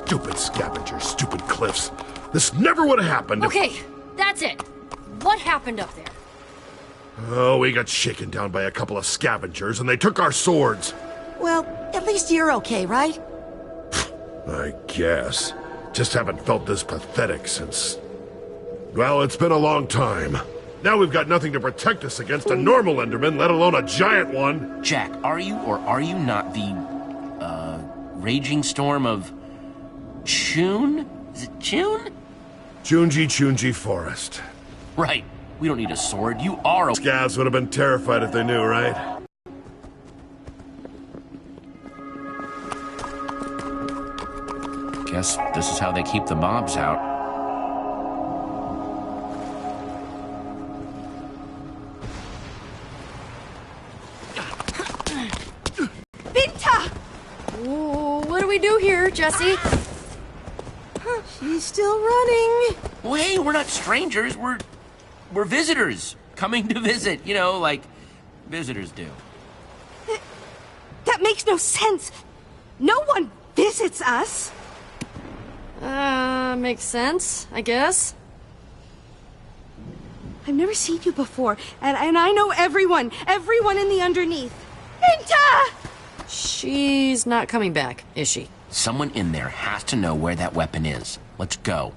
Stupid scavengers, stupid cliffs. This never would have happened if... Okay, that's it. What happened up there? Oh, we got shaken down by a couple of scavengers, and they took our swords. Well, at least you're okay, right? I guess. Just haven't felt this pathetic since... Well, it's been a long time. Now we've got nothing to protect us against a normal Enderman, let alone a giant one. Jack, are you or are you not the, raging storm of... Chun? Is it Chun? Chunji Forest. Right. We don't need a sword. You are a... Scavs would have been terrified if they knew, right? Guess this is how they keep the mobs out. Binta! What do we do here, Jesse? She's still running. Well, hey, we're not strangers. We're visitors. Coming to visit, you know, like visitors do. That makes no sense. No one visits us. Makes sense, I guess. I've never seen you before, and I know everyone in the underneath. Binta! She's not coming back, is she? Someone in there has to know where that weapon is. Let's go.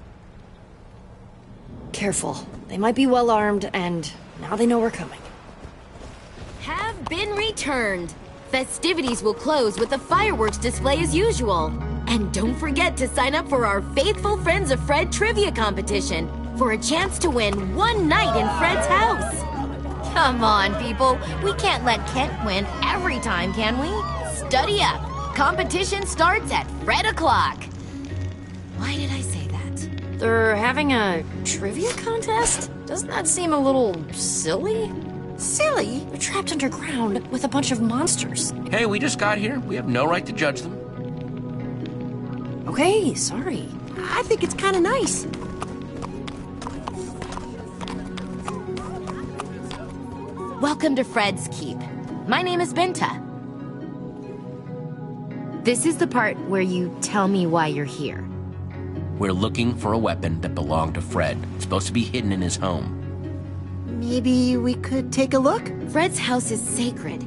Careful. They might be well armed, and now they know we're coming. Have been returned. Festivities will close with a fireworks display as usual. And don't forget to sign up for our Faithful Friends of Fred trivia competition for a chance to win one night in Fred's house. Come on, people. We can't let Kent win every time, can we? Study up. Competition starts at Fred o'clock. Why did I say that? They're having a trivia contest? Doesn't that seem a little silly? Silly? They're trapped underground with a bunch of monsters. Hey, we just got here. We have no right to judge them. Okay, sorry. I think it's kind of nice. Welcome to Fred's Keep. My name is Binta. This is the part where you tell me why you're here. We're looking for a weapon that belonged to Fred. It's supposed to be hidden in his home. Maybe we could take a look? Fred's house is sacred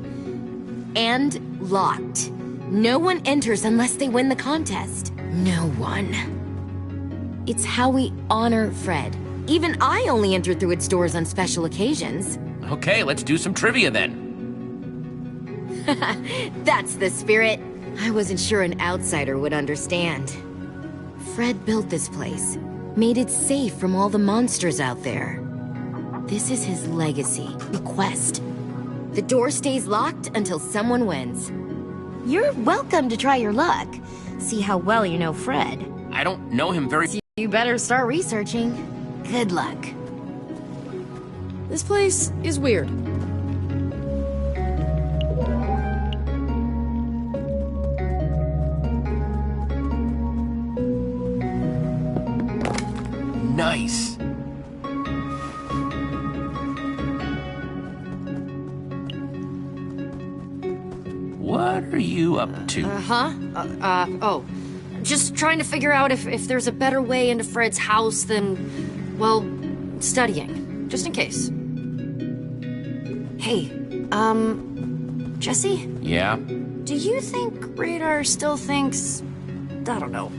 and locked. No one enters unless they win the contest. No one. It's how we honor Fred. Even I only enter through its doors on special occasions. Okay, let's do some trivia then. That's the spirit. I wasn't sure an outsider would understand. Fred built this place, made it safe from all the monsters out there. This is his legacy, bequest. The door stays locked until someone wins. You're welcome to try your luck. See how well you know Fred. I don't know him very... You better start researching. Good luck. This place is weird. Nice. What are you up to? Oh. Just trying to figure out if there's a better way into Fred's house than, well, studying. Just in case. Hey, Jesse? Yeah? Do you think Radar still thinks... I don't know.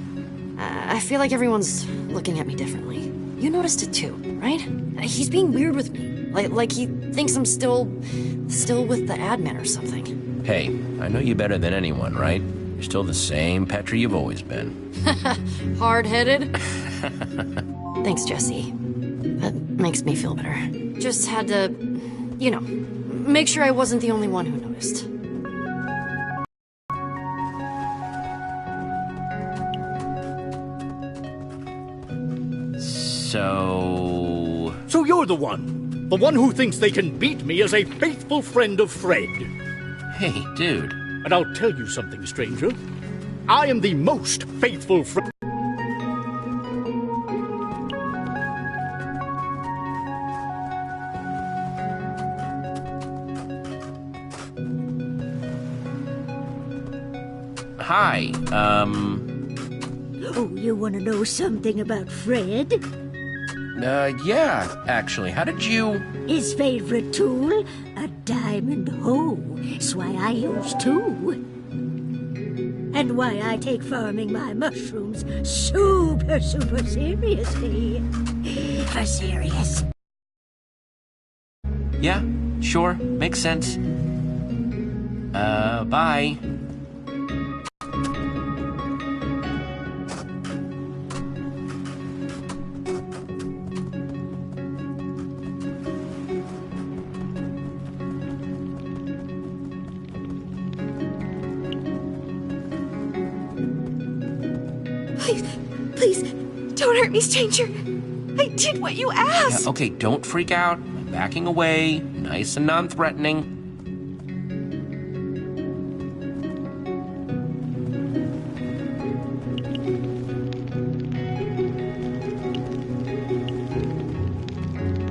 I feel like everyone's looking at me differently. You noticed it too, right? He's being weird with me. Like he thinks I'm still with the admin or something. Hey, I know you better than anyone, right? You're still the same Petra you've always been. Hard-headed? Thanks, Jesse. That makes me feel better. Just had to, you know, make sure I wasn't the only one who noticed. So you're the one. The one who thinks they can beat me as a faithful friend of Fred. Hey, dude. And I'll tell you something, stranger. I am the most faithful friend. Hi, you want to know something about Fred? Yeah, actually. How did you... His favorite tool? A diamond hoe. That's why I use two. And why I take farming my mushrooms super seriously. For serious. Yeah, sure. Makes sense. Bye. Please, don't hurt me, stranger. I did what you asked. Yeah, okay, don't freak out. I'm backing away, nice and non-threatening.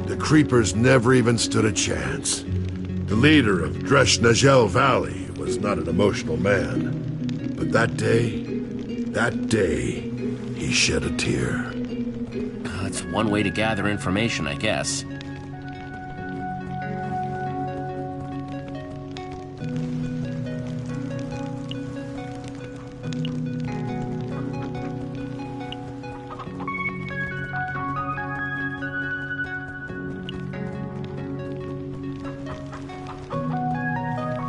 The Creepers never even stood a chance. The leader of Dreshnagel Valley was not an emotional man. But that day, he shed a tear. That's one way to gather information, I guess.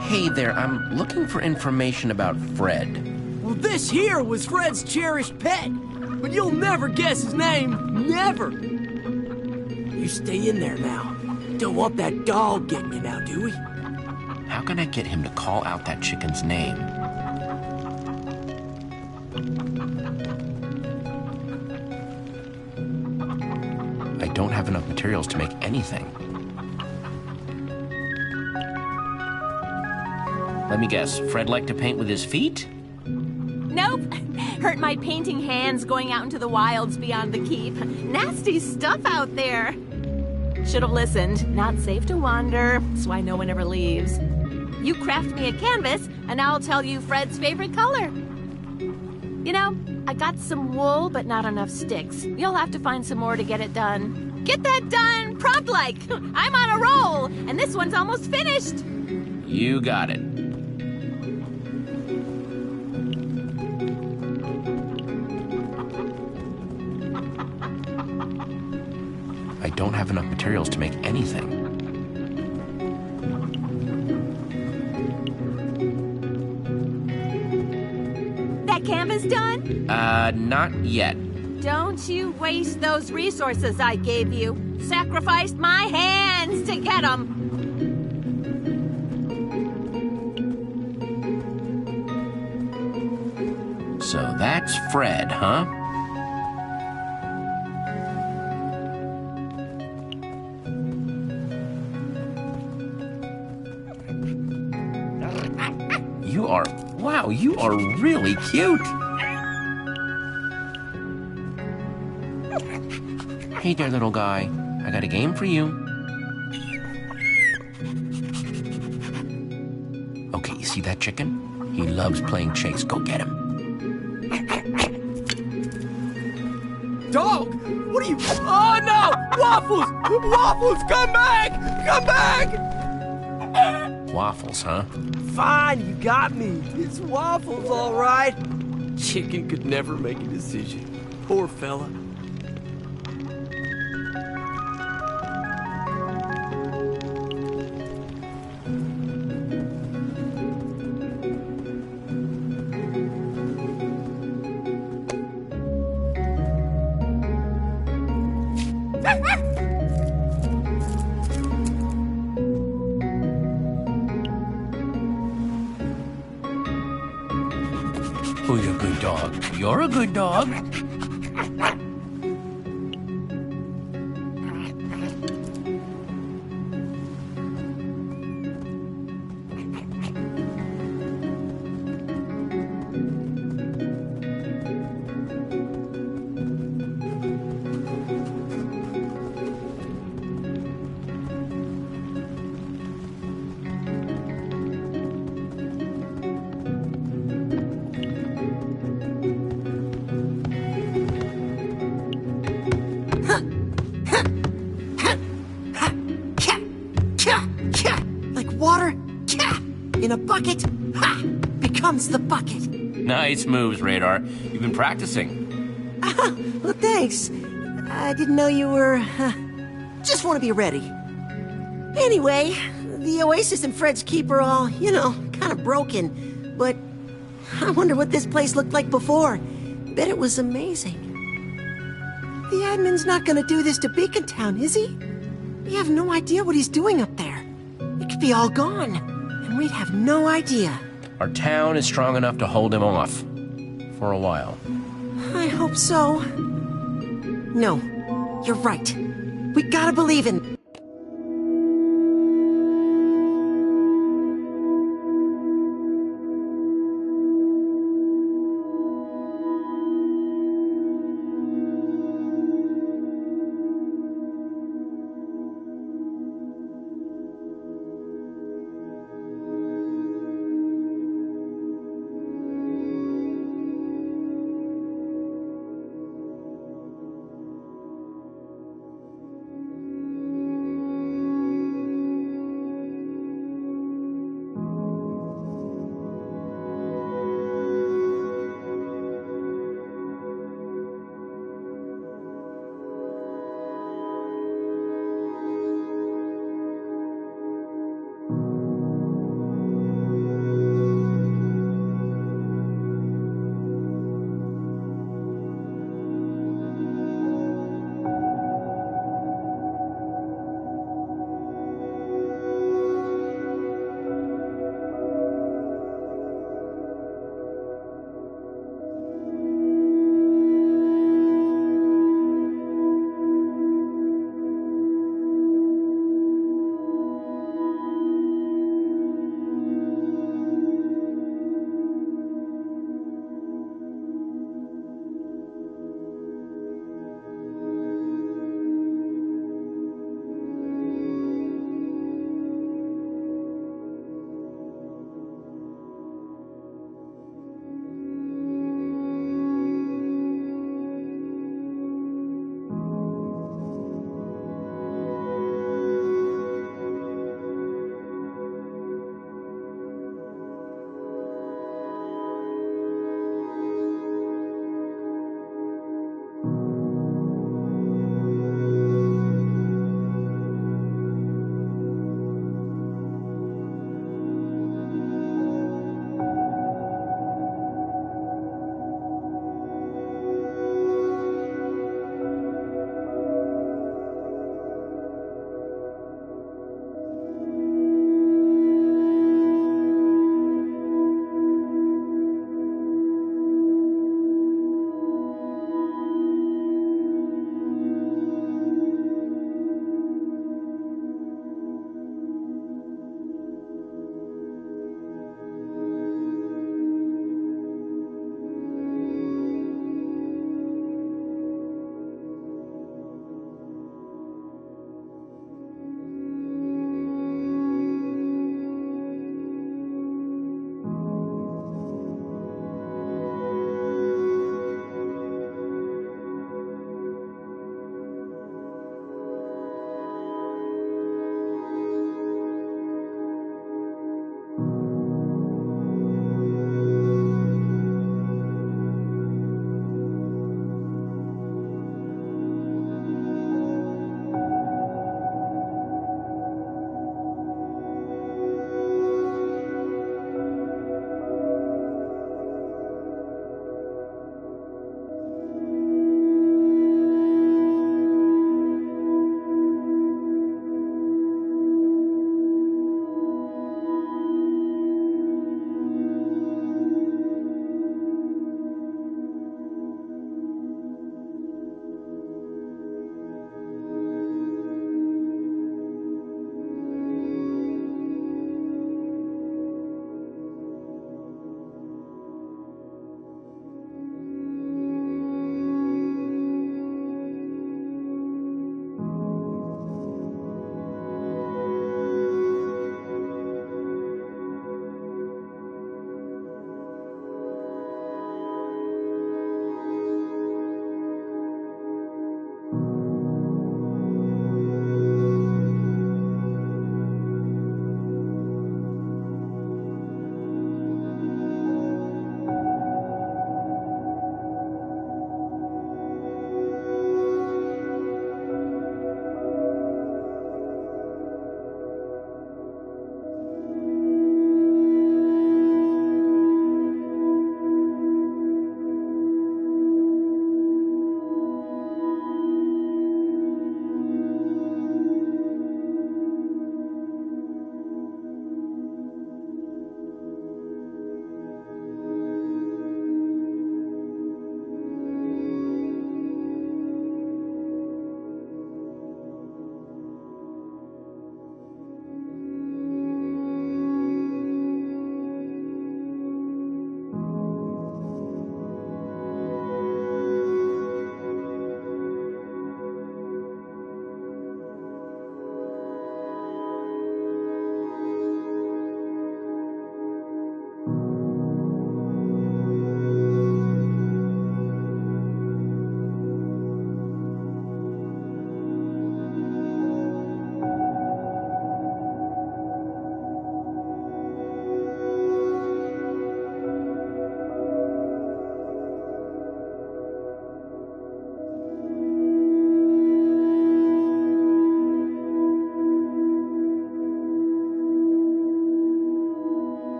Hey there, I'm looking for information about Fred. Well, this here was Fred's cherished pet, but you'll never guess his name. Never. You stay in there now. Don't want that dog getting you now, do we? How can I get him to call out that chicken's name? I don't have enough materials to make anything. Let me guess, Fred liked to paint with his feet? Nope. Hurt my painting hands going out into the wilds beyond the keep. Nasty stuff out there. Should have listened. Not safe to wander. That's why no one ever leaves. You craft me a canvas, and I'll tell you Fred's favorite color. You know, I got some wool, but not enough sticks. You'll have to find some more to get it done. Get that done, prompt-like. I'm on a roll, and this one's almost finished. You got it. I don't have enough materials to make anything. That canvas done? Not yet. Don't you waste those resources I gave you. Sacrificed my hands to get them. So that's Fred, huh? Wow, you are really cute. Hey there, little guy. I got a game for you. Okay, you see that chicken? He loves playing chase. Go get him. Dog! What are you... Oh, no! Waffles! Waffles, come back! Come back! Waffles, huh? Fine, you got me. It's Waffles, all right. Chicken could never make a decision. Poor fella. Who's a good dog? You're a good dog. in a bucket, ha! Becomes the bucket. Nice moves, Radar. You've been practicing. Well, thanks. I didn't know you were... just want to be ready. Anyway, the Oasis and Fred's Keep are all, kind of broken. But I wonder what this place looked like before. Bet it was amazing. The admin's not gonna do this to Beacon Town, is he? We have no idea what he's doing up there. It could be all gone, and we'd have no idea. Our town is strong enough to hold him off. For a while. I hope so. No, you're right. We gotta believe in...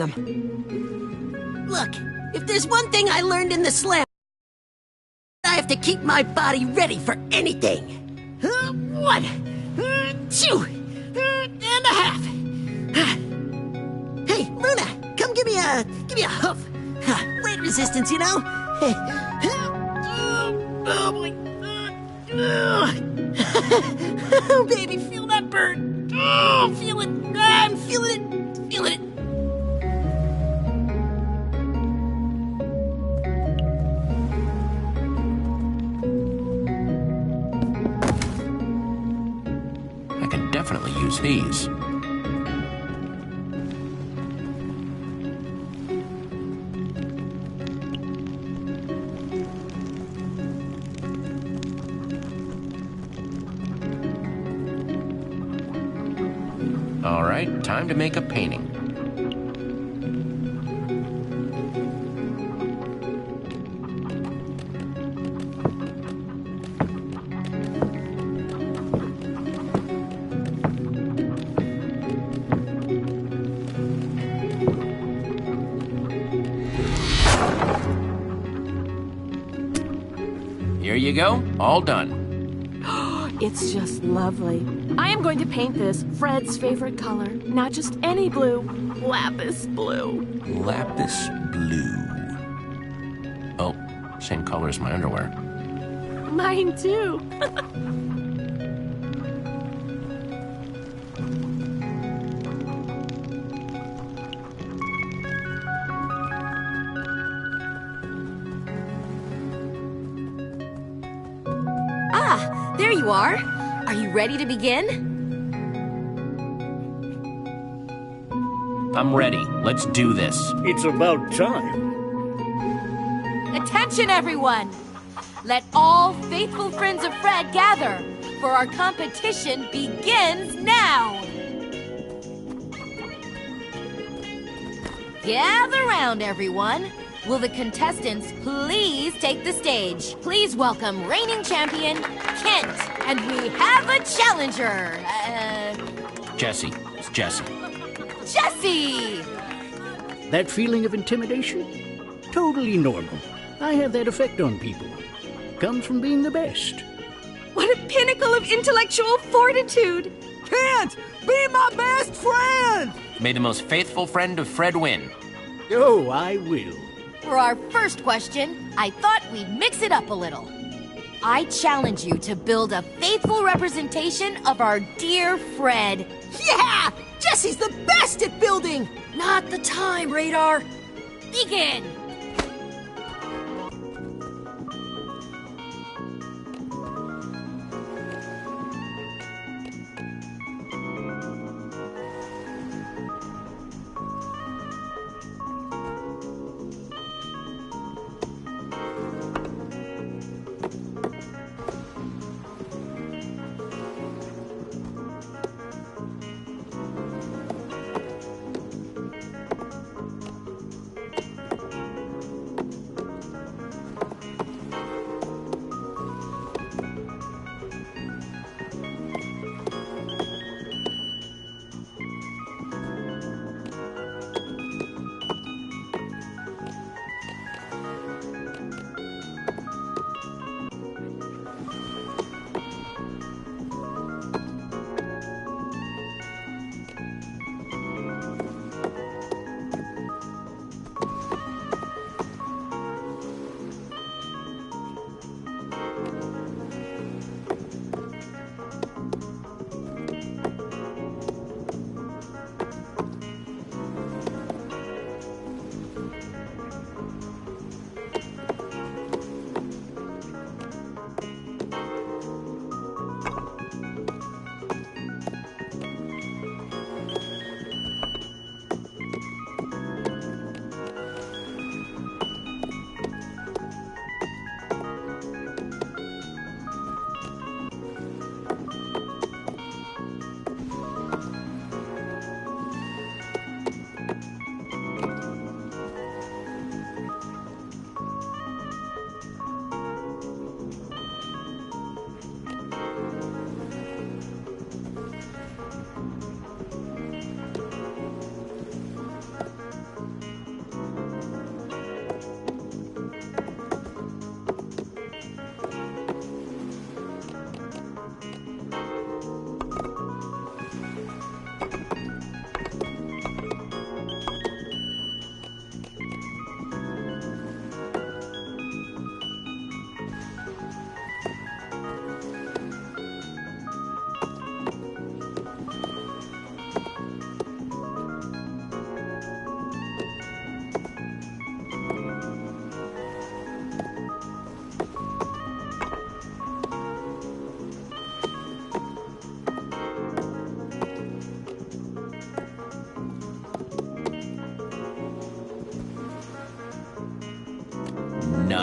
Look, if there's one thing I learned in the slam, I have to keep my body ready for anything. 1, 2, and a half. Hey, Luna, come give me a hoof. Weight resistance, you know. Oh boy. Oh baby, feel that burn. Oh, feel it. I'm feeling it. Feeling it. I can definitely use these. All right, time to make a painting. Here you go, all done. It's just lovely. I am going to paint this Fred's favorite color. Not just any blue. Lapis blue. Lapis blue. Oh, same color as my underwear. Mine too. Ah, there you are. Are you ready to begin? I'm ready. Let's do this. It's about time. Attention, everyone! Let all faithful friends of Fred gather, for our competition begins now! Gather round, everyone. Will the contestants please take the stage? Please welcome reigning champion, Kent. And we have a challenger. Jesse. It's Jesse. Jesse! That feeling of intimidation? Totally normal. I have that effect on people. Comes from being the best. What a pinnacle of intellectual fortitude! Kent, be my best friend! May the most faithful friend of Fred win. Oh, I will. For our first question, I thought we'd mix it up a little. I challenge you to build a faithful representation of our dear Fred. Yeah! Jesse's the best at building! Not the time, Radar. Begin!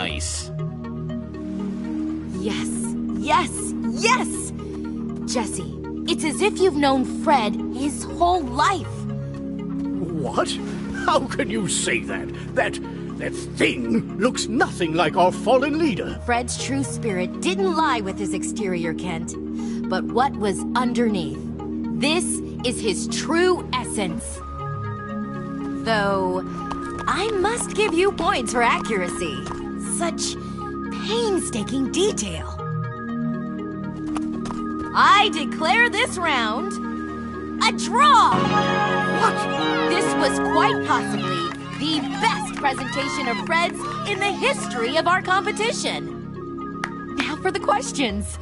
Nice. Yes, yes, yes! Jesse, it's as if you've known Fred his whole life. What? How can you say that? That thing looks nothing like our fallen leader. Fred's true spirit didn't lie with his exterior, Kent, but what was underneath. This is his true essence. Though, I must give you points for accuracy. Such painstaking detail. I declare this round a draw! What? This was quite possibly the best presentation of Fred's in the history of our competition. Now for the questions.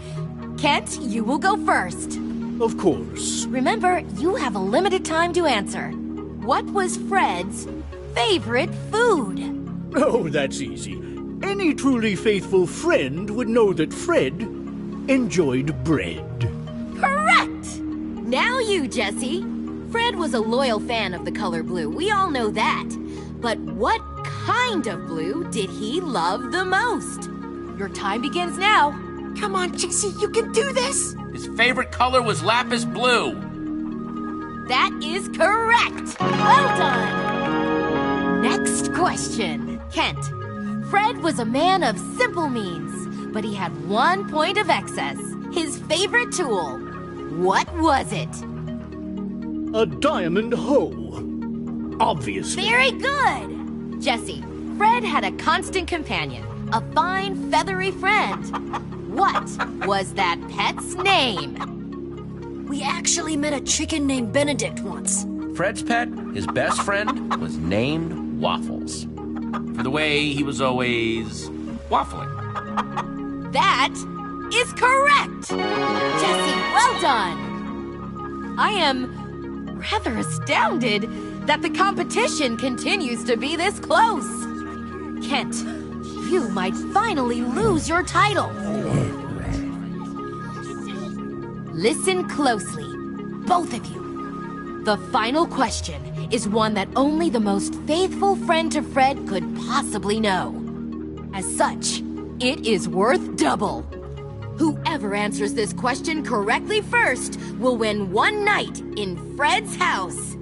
Kent, you will go first. Of course. Remember, you have a limited time to answer. What was Fred's favorite food? Oh, that's easy. Any truly faithful friend would know that Fred enjoyed bread. Correct! Now you, Jesse. Fred was a loyal fan of the color blue. We all know that. But what kind of blue did he love the most? Your time begins now. Come on, Jesse, you can do this! His favorite color was lapis blue. That is correct! Well done! Next question. Kent. Fred was a man of simple means, but he had 1 point of excess. His favorite tool. What was it? A diamond hoe. Obviously. Very good! Jesse, Fred had a constant companion, a fine, feathery friend. What was that pet's name? We actually met a chicken named Benedict once. Fred's pet, his best friend, was named Waffles. For the way he was always waffling. That is correct! Jesse, well done! I am rather astounded that the competition continues to be this close. Kent, you might finally lose your title. Listen closely, both of you. The final question is one that only the most faithful friend to Fred could possibly know. As such, it is worth double. Whoever answers this question correctly first will win one night in Fred's house.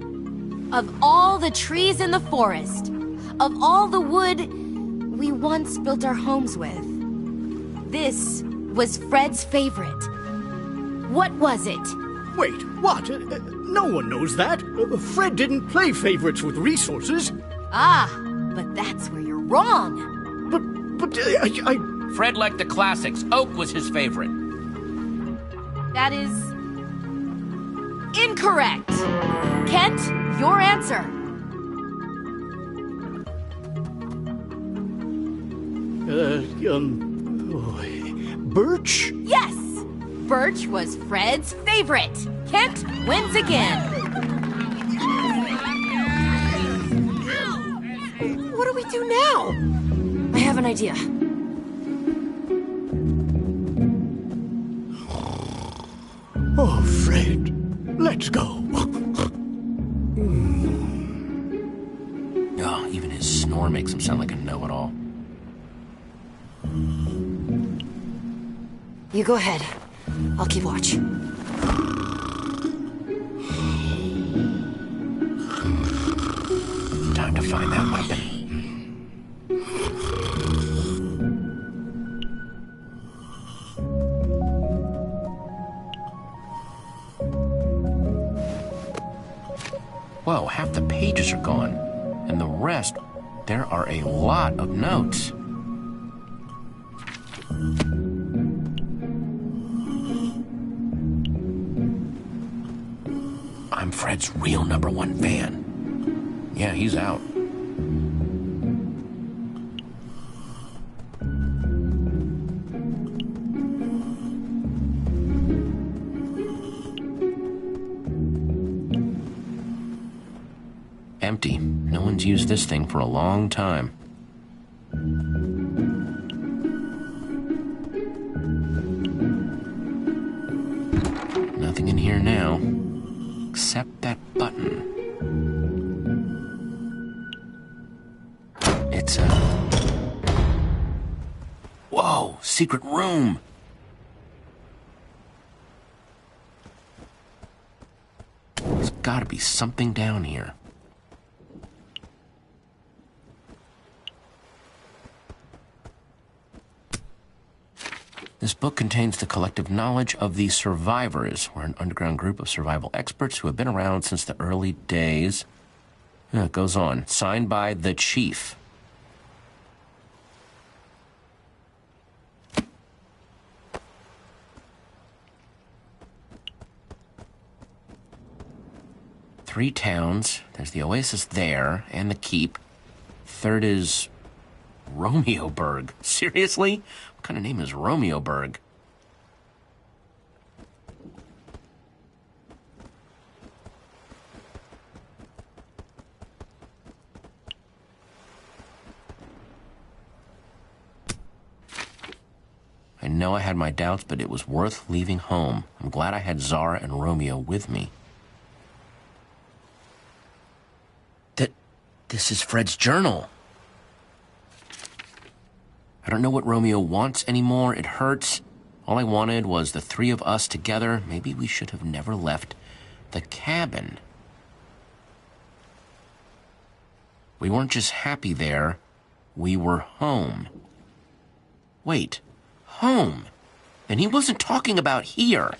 Of all the trees in the forest, of all the wood we once built our homes with, this was Fred's favorite. What was it? Wait, what? No one knows that. Fred didn't play favorites with resources. Ah, but that's where you're wrong. But I... Fred liked the classics. Oak was his favorite. That is incorrect. Kent, your answer. Birch? Yes, birch was Fred's favorite. Kent wins again. What do we do now? I have an idea. Oh, Fred, let's go. Oh, even his snore makes him sound like a know-it-all. You go ahead. I'll keep watch. Time to find that weapon. Whoa, half the pages are gone. And the rest, there are a lot of notes. I'm Fred's real #1 fan. Yeah, he's out. Empty. No one's used this thing for a long time. Nothing in here now, except that button. It's secret room. There's gotta be something down here. This book contains the collective knowledge of the survivors. We're an underground group of survival experts who have been around since the early days. Yeah, it goes on. Signed by the Chief. Three towns. There's the Oasis there, and the Keep. Third is Romeoburg. Seriously? What kind of name is Romeoburg? I know I had my doubts, but it was worth leaving home. I'm glad I had Zara and Romeo with me. This is Fred's journal. I don't know what Romeo wants anymore. It hurts. All I wanted was the three of us together. Maybe we should have never left the cabin. We weren't just happy there. We were home. Wait, home? And he wasn't talking about here.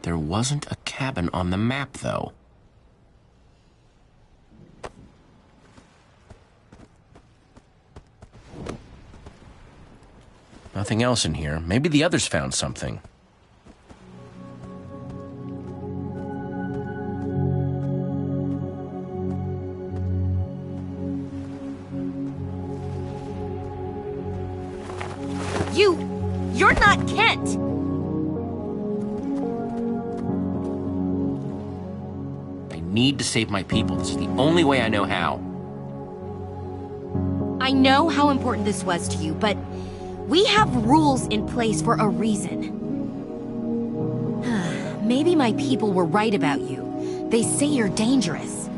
There wasn't a cabin on the map, though. Nothing else in here. Maybe the others found something. You're not Kent! I need to save my people. This is the only way I know how. I know how important this was to you, but we have rules in place for a reason. Maybe my people were right about you. They say you're dangerous.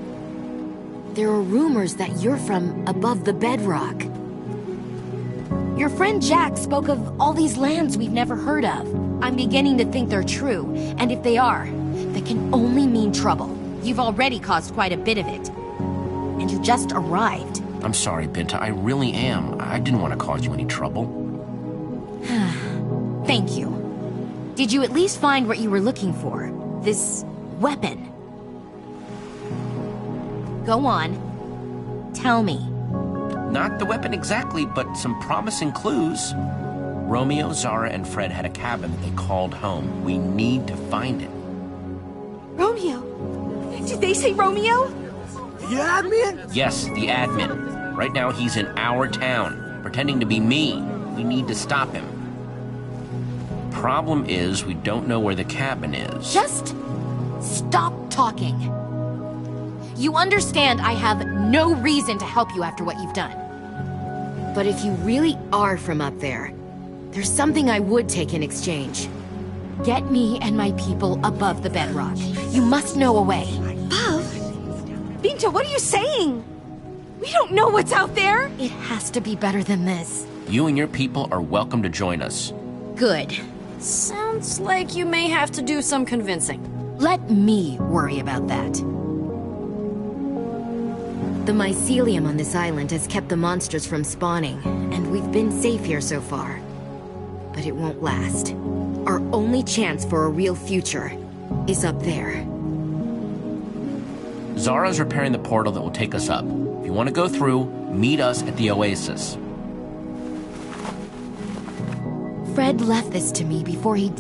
There are rumors that you're from above the bedrock. Your friend Jack spoke of all these lands we've never heard of. I'm beginning to think they're true, and if they are, that can only mean trouble. You've already caused quite a bit of it. And you just arrived. I'm sorry, Binta. I really am. I didn't want to cause you any trouble. Thank you. Did you at least find what you were looking for? This weapon? Go on. Tell me. Not the weapon exactly, but some promising clues. Romeo, Zara, and Fred had a cabin that they called home. We need to find it. Romeo? Did they say Romeo? The admin? Yes, the admin. Right now he's in our town, pretending to be me. We need to stop him. Problem is, we don't know where the cabin is. Just stop talking. You understand I have no reason to help you after what you've done. But if you really are from up there, there's something I would take in exchange. Get me and my people above the bedrock. You must know a way. Above? Binta, what are you saying? We don't know what's out there. It has to be better than this. You and your people are welcome to join us. Good. Sounds like you may have to do some convincing. Let me worry about that. The mycelium on this island has kept the monsters from spawning, and we've been safe here so far. But it won't last. Our only chance for a real future is up there. Zara's repairing the portal that will take us up. If you want to go through, meet us at the Oasis. Fred left this to me before he...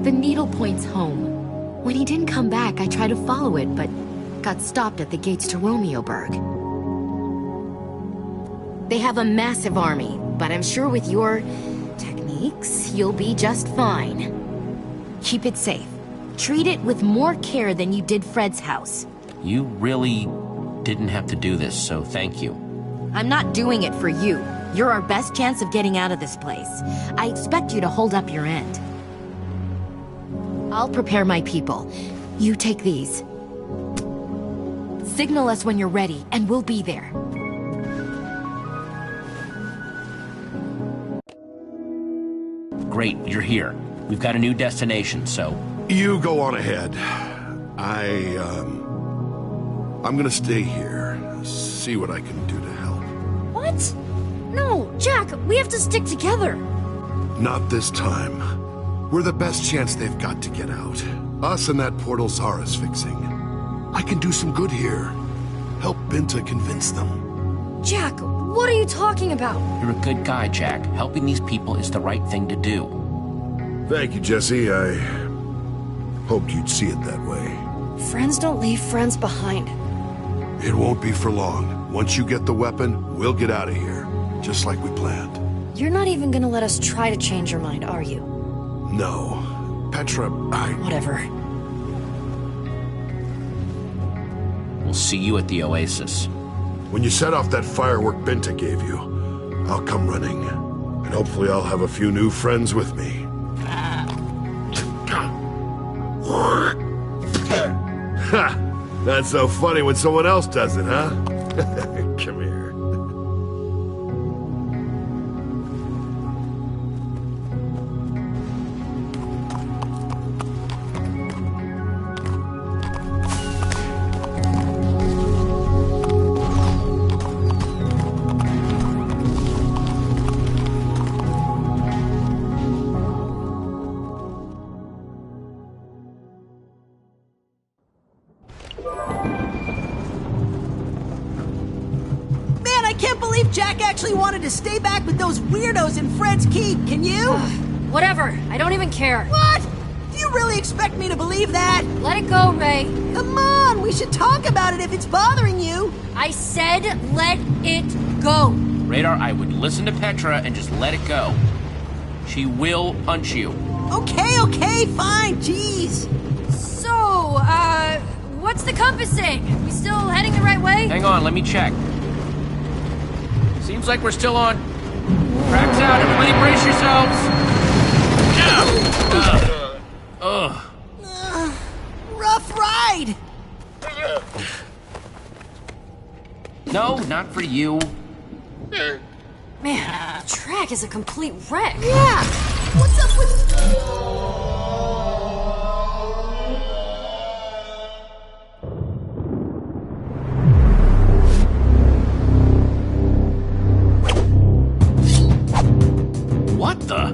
The needle points home. When he didn't come back, I tried to follow it, but got stopped at the gates to Romeoburg. They have a massive army, but I'm sure with your techniques, you'll be just fine. Keep it safe. Treat it with more care than you did Fred's house. You really didn't have to do this, so thank you. I'm not doing it for you. You're our best chance of getting out of this place. I expect you to hold up your end. I'll prepare my people. You take these. Signal us when you're ready, and we'll be there. Great, you're here. We've got a new destination, so... You go on ahead. I'm gonna stay here. See what I can do to help. What? No, Jack, we have to stick together. Not this time. We're the best chance they've got to get out. Us and that portal Zara's fixing. I can do some good here. Help Binta convince them. Jack, what are you talking about? You're a good guy, Jack. Helping these people is the right thing to do. Thank you, Jesse. I hoped you'd see it that way. Friends don't leave friends behind. It won't be for long. Once you get the weapon, we'll get out of here. Just like we planned. You're not even gonna let us try to change your mind, are you? No. Petra, Whatever. We'll see you at the Oasis. When you set off that firework Binta gave you, I'll come running. And hopefully I'll have a few new friends with me. Ha! That's so funny when someone else does it, huh? Come here. Jack actually wanted to stay back with those weirdos in Fred's Keep, can you? Whatever, I don't even care. What? Do you really expect me to believe that? Let it go, Ray. Come on, we should talk about it if it's bothering you. I said let it go. Radar, I would listen to Petra and just let it go. She will punch you. Okay, fine, jeez. So, what's the compass saying? We still heading the right way? Hang on, let me check. Seems like we're still on. Tracks out, everybody brace yourselves. Rough ride. No, not for you. Man, the track is a complete wreck. Yeah. What's up with... What the?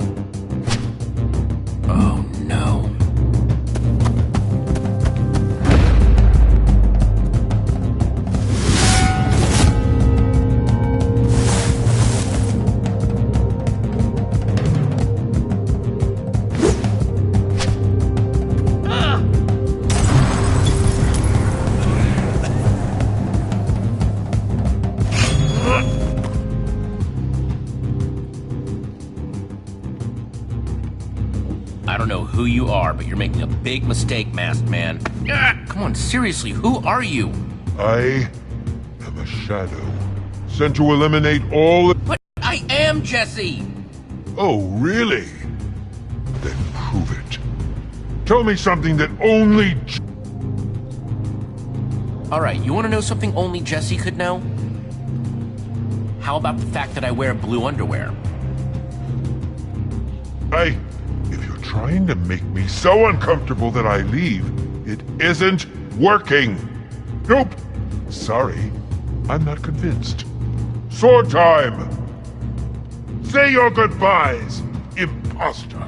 Oh, no. I don't know who you are, but you're making a big mistake, Masked Man. Come on, seriously, who are you? I am a shadow, sent to eliminate all... But I am Jesse! Oh, really? Then prove it. Tell me something that only... Alright, you want to know something only Jesse could know? How about the fact that I wear blue underwear? If you're trying to make me so uncomfortable that I leave, it isn't working. Nope. Sorry, I'm not convinced. Sword time! Say your goodbyes, imposter.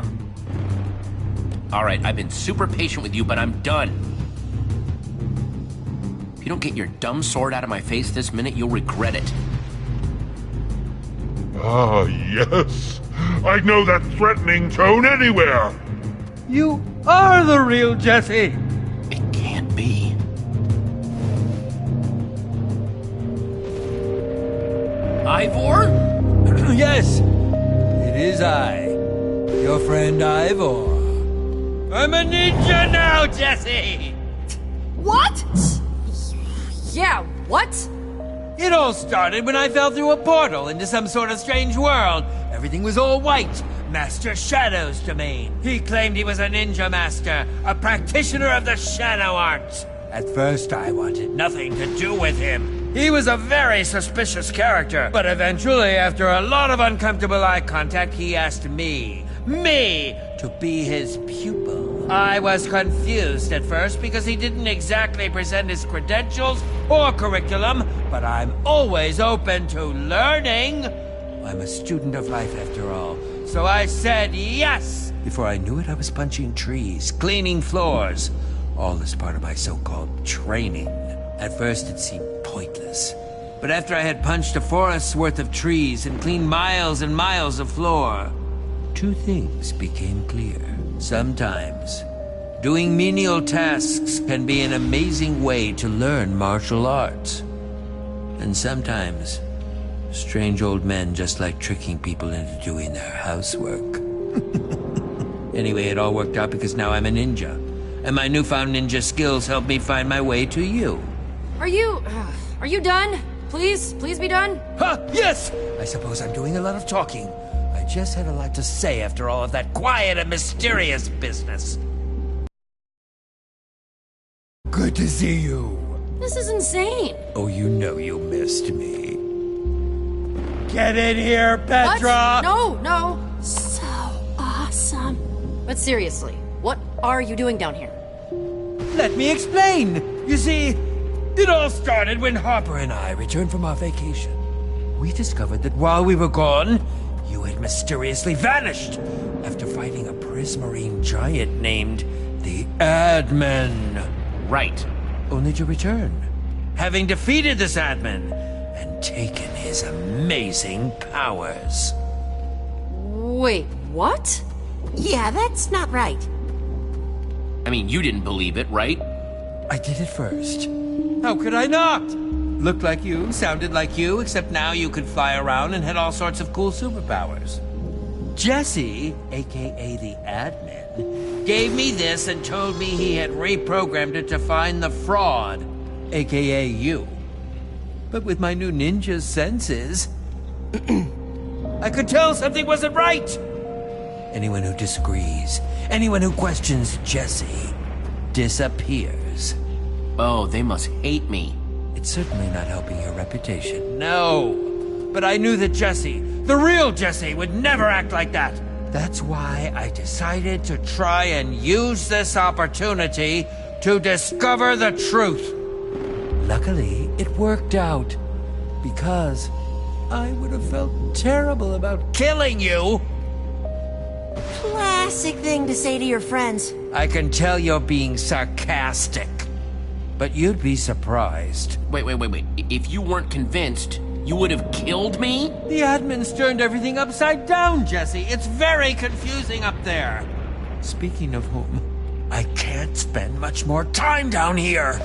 Alright, I've been super patient with you, but I'm done. If you don't get your dumb sword out of my face this minute, you'll regret it. Ah, yes. I'd know that threatening tone anywhere. You are the real Jesse. It can't be. Ivor? Yes, it is I, your friend Ivor. I'm a ninja now, Jesse! What? Yeah, what? It all started when I fell through a portal into some sort of strange world. Everything was all white. Master Shadow's domain. He claimed he was a ninja master, a practitioner of the shadow arts. At first, I wanted nothing to do with him. He was a very suspicious character, but eventually, after a lot of uncomfortable eye contact, he asked me, to be his pupil. I was confused at first because he didn't exactly present his credentials or curriculum, but I'm always open to learning. I'm a student of life after all, so I said yes. Before I knew it, I was punching trees, cleaning floors, all as part of my so-called training. At first, it seemed pointless, but after I had punched a forest's worth of trees and cleaned miles and miles of floor, two things became clear. Sometimes, doing menial tasks can be an amazing way to learn martial arts. And sometimes, strange old men just like tricking people into doing their housework. Anyway, it all worked out because now I'm a ninja, and my newfound ninja skills help me find my way to you. Are you done? Please be done? Yes! I suppose I'm doing a lot of talking. I just had a lot to say after all of that quiet and mysterious business. Good to see you. This is insane. Oh, you know you missed me. Get in here, Petra! What? No. So awesome. But seriously, what are you doing down here? Let me explain. You see, it all started when Harper and I returned from our vacation. We discovered that while we were gone, you had mysteriously vanished after fighting a prismarine giant named the Admin. Right. Only to return, having defeated this Admin and taken his amazing powers. Wait, what? Yeah, that's not right. I mean, you didn't believe it, right? I did it first. How could I not? Looked like you, sounded like you, except now you could fly around and had all sorts of cool superpowers. Jesse, aka the Admin, gave me this and told me he had reprogrammed it to find the fraud, aka you. But with my new ninja senses, I could tell something wasn't right. Anyone who disagrees, anyone who questions Jesse, disappears. Oh, they must hate me. It's certainly not helping your reputation, no. But I knew that Jesse, the real Jesse, would never act like that. That's why I decided to try and use this opportunity to discover the truth. Luckily, it worked out, because I would have felt terrible about killing you. Classic thing to say to your friends. I can tell you're being sarcastic, but you'd be surprised. Wait. If you weren't convinced, you would have killed me? The admin's turned everything upside down, Jesse. It's very confusing up there. Speaking of whom, I can't spend much more time down here.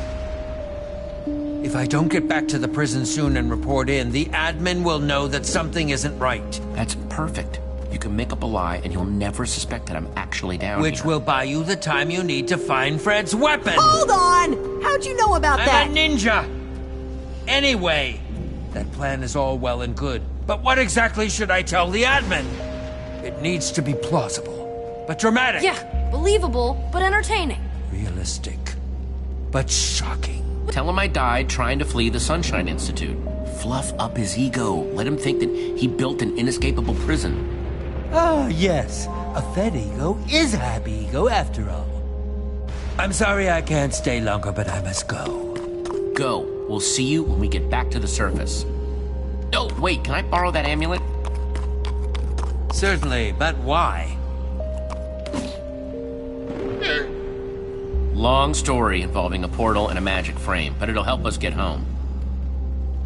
If I don't get back to the prison soon and report in, the admin will know that something isn't right. That's perfect. You can make up a lie and he'll never suspect that I'm actually down Which here. will buy you the time you need to find Fred's weapon. Hold on! How'd you know about that? I'm a ninja. Anyway, that plan is all well and good, but what exactly should I tell the admin? It needs to be plausible, but dramatic. Yeah, believable, but entertaining. Realistic, but shocking. Tell him I died trying to flee the Sunshine Institute. Fluff up his ego. Let him think that he built an inescapable prison. Ah, yes. A fed ego is a happy ego after all. I'm sorry I can't stay longer, but I must go. Go. We'll see you when we get back to the surface. Oh, wait, can I borrow that amulet? Certainly, but why? Long story involving a portal and a magic frame, but it'll help us get home.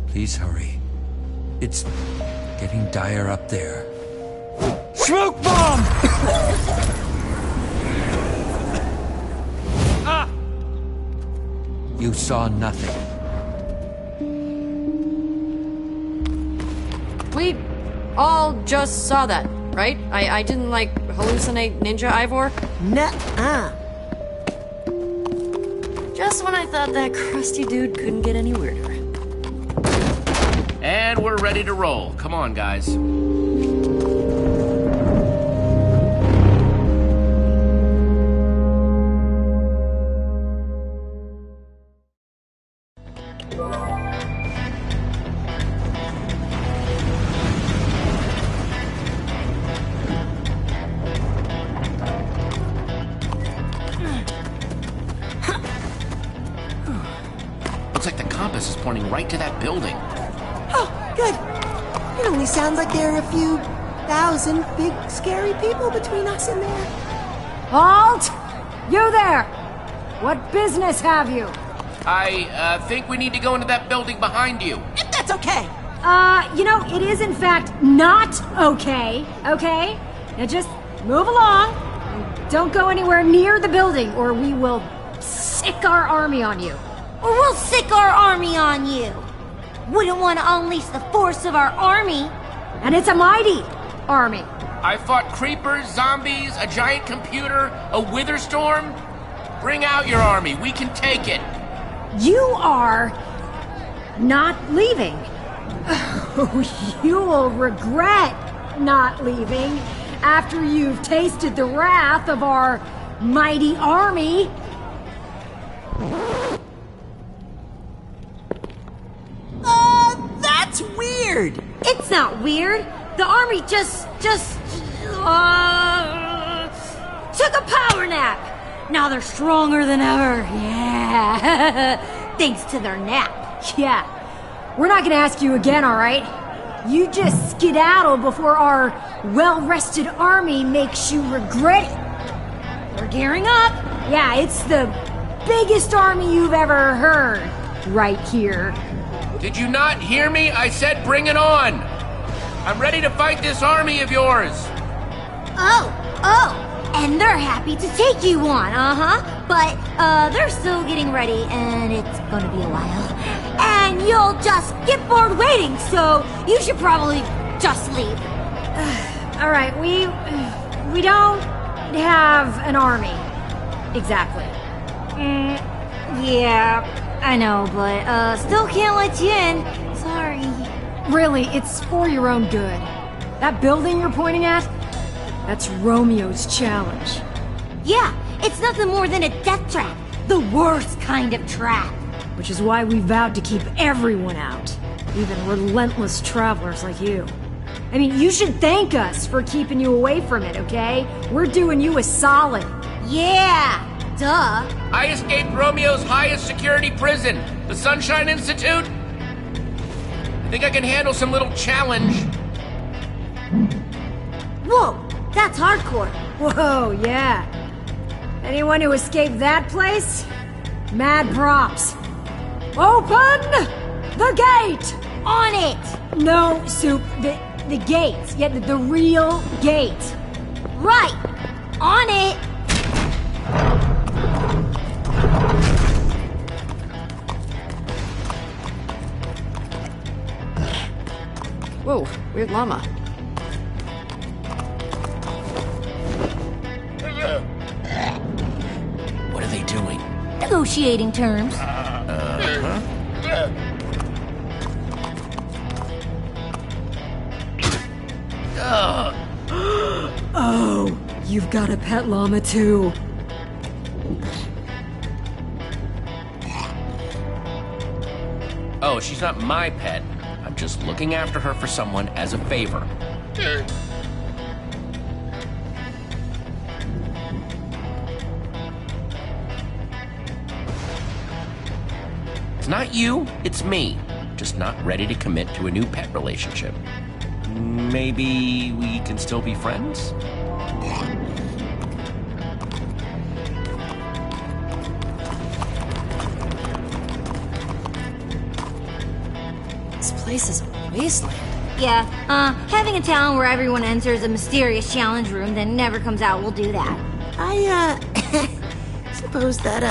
Please hurry. It's getting dire up there. Smoke bomb! Ah! You saw nothing. We all just saw that, right? I didn't, like, hallucinate Ninja Ivor? Nuh-uh. Just when I thought that crusty dude couldn't get any weirder. And we're ready to roll. Come on, guys. compass is pointing right to that building. Oh, good. It only sounds like there are a few thousand big, scary people between us and there. Halt! You there! What business have you? I think we need to go into that building behind you. If that's okay. It is in fact not okay, okay? Now just move along. And don't go anywhere near the building or we will sick our army on you. Or we'll sick our army on you. Wouldn't want to unleash the force of our army. And it's a mighty army. I fought creepers, zombies, a giant computer, a wither storm. Bring out your army. We can take it. You are not leaving. You will regret not leaving after you've tasted the wrath of our mighty army. That's weird. It's not weird. The army just took a power nap. Now they're stronger than ever. Yeah. Thanks to their nap. Yeah. We're not gonna ask you again, all right? You just skedaddle before our well-rested army makes you regret it. We're gearing up. Yeah, it's the biggest army you've ever heard. Right here. Did you not hear me? I said bring it on. I'm ready to fight this army of yours. Oh. And they're happy to take you on, But, they're still getting ready, and it's gonna be a while. And you'll just get bored waiting, so you should probably just leave. All right, we don't have an army. Exactly. Yeah, I know, but, still can't let you in. Sorry. Really, it's for your own good. That building you're pointing at? That's Romeo's challenge. Yeah, it's nothing more than a death trap. The worst kind of trap. Which is why we vowed to keep everyone out. Even relentless travelers like you. I mean, you should thank us for keeping you away from it, okay? We're doing you a solid. Yeah, duh. I escaped Romeo's highest security prison, the Sunshine Institute. I think I can handle some little challenge. Whoa, that's hardcore. Whoa, yeah. Anyone who escaped that place? Mad props. Open the gate! On it! No, Soup, the gate. Yeah, the real gate. Right! On it! Whoa, weird llama. What are they doing? Negotiating terms. Oh, you've got a pet llama too. Oh, she's not my pet. I'm just looking after her for someone as a favor. It's not you, it's me. Just not ready to commit to a new pet relationship. Maybe we can still be friends? This place is a wasteland. Yeah, having a town where everyone enters a mysterious challenge room then never comes out will do that. I, suppose that,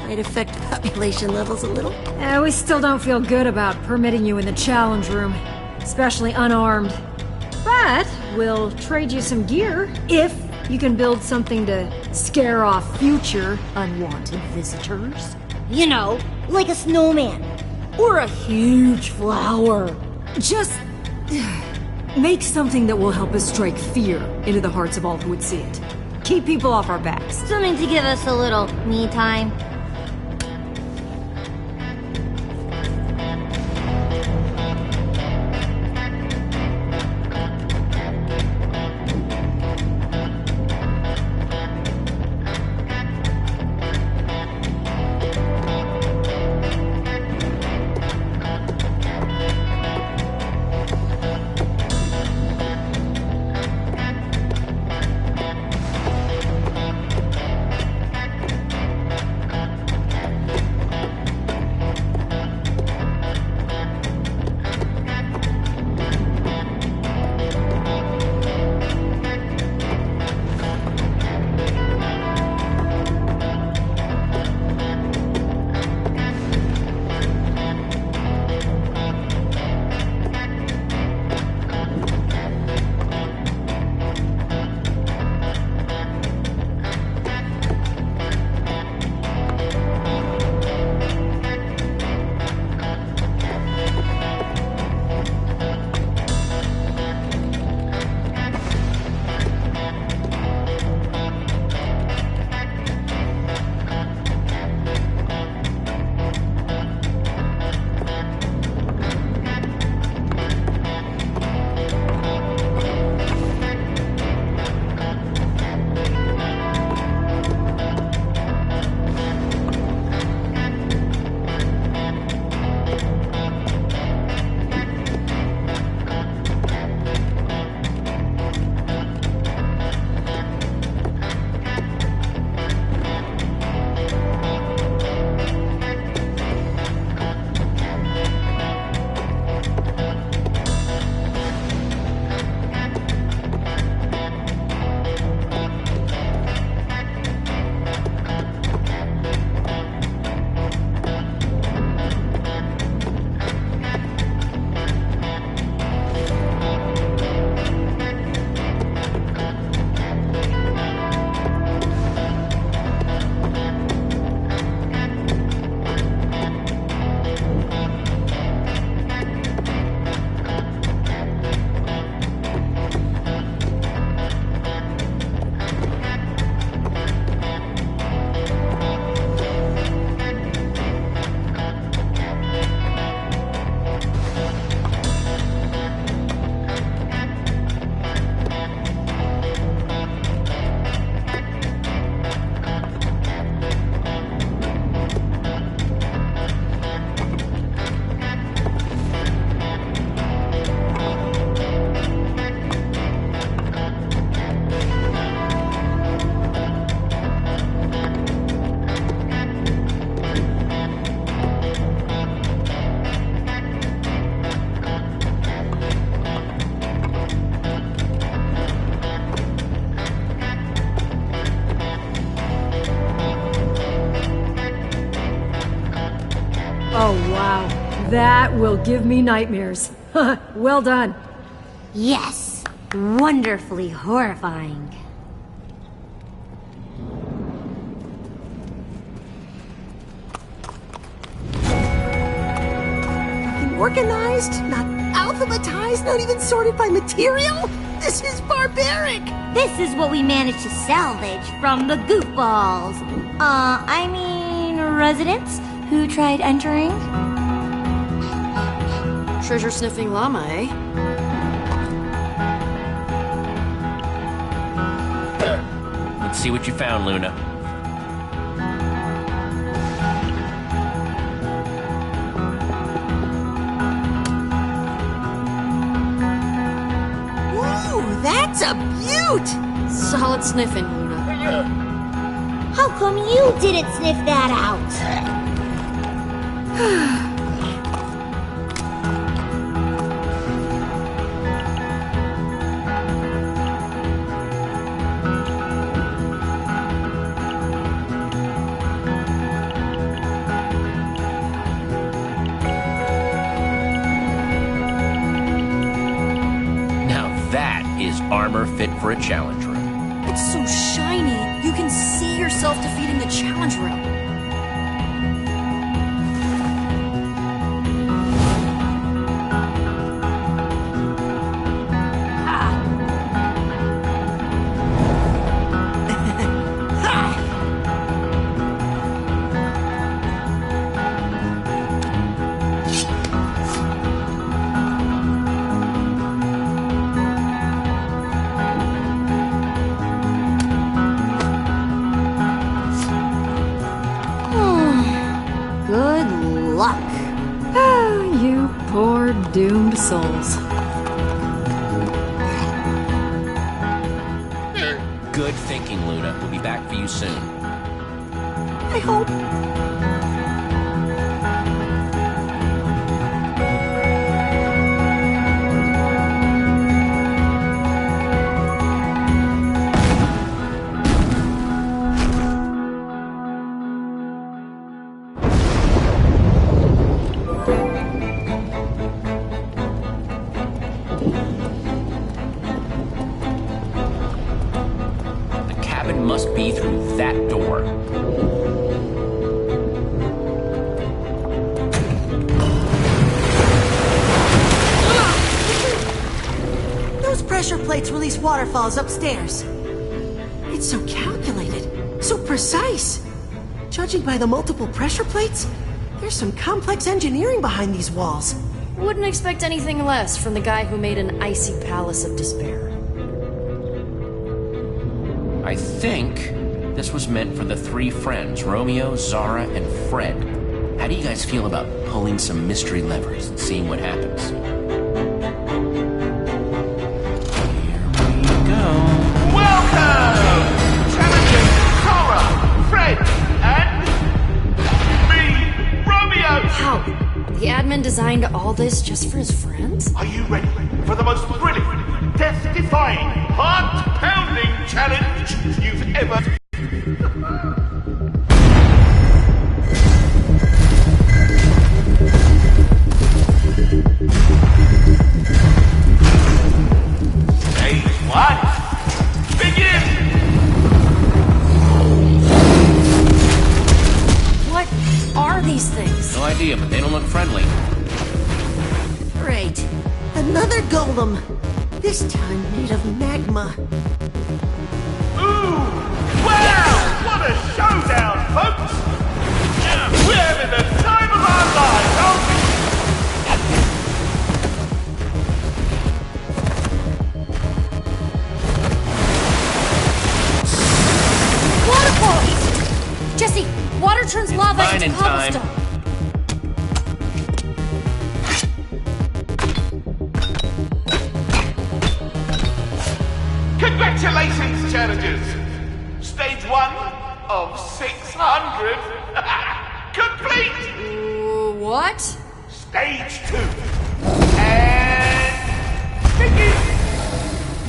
might affect population levels a little. We still don't feel good about permitting you in the challenge room, especially unarmed. But we'll trade you some gear if you can build something to scare off future unwanted visitors. You know, like a snowman. Or a huge flower. Just make something that will help us strike fear into the hearts of all who would see it. Keep people off our backs. Something to give us a little me time. That will give me nightmares. Well done. Yes, wonderfully horrifying. Organized, not alphabetized, not even sorted by material? This is barbaric! This is what we managed to salvage from the goofballs. I mean, residents who tried entering. Treasure-sniffing llama, eh? Let's see what you found, Luna. That's a beaut! Solid sniffing, Luna. How come you didn't sniff that out? Armor fit for a challenge room. It's so shiny, you can see yourself defeating the challenge room. Doomed souls. Good thinking, Luna. We'll be back for you soon. I hope. Must be through that door. Those pressure plates release waterfalls upstairs. It's so calculated, so precise. Judging by the multiple pressure plates, there's some complex engineering behind these walls. Wouldn't expect anything less from the guy who made an icy palace of despair. I think this was meant for the three friends, Romeo, Zara, and Fred. How do you guys feel about pulling some mystery levers and seeing what happens? Here we go. Welcome! Challenging Zara, Fred, and me, Romeo! How? The admin designed all this just for his friends? Are you ready for the most thrilling, death-defying, heart-pounding challenge you've ever... Phase 1, begin! What are these things? No idea, but they don't look friendly. Great. Another golem. This time made of magma. Ooh! Wow! What a showdown, folks! We're having the time of our lives, aren't we? Waterfalls! Jesse, water turns lava into cobblestone. Congratulations, challengers! Stage 1 of 600 complete! What? Stage 2 and begin!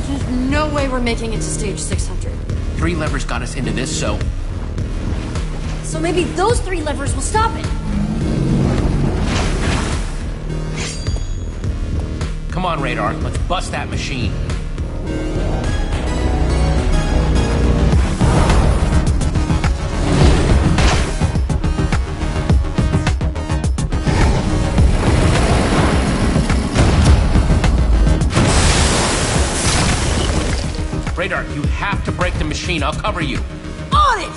There's no way we're making it to stage 600. 3 levers got us into this, so maybe those 3 levers will stop it. Come on, Radar. Let's bust that machine. Radar, you have to break the machine. I'll cover you. On it!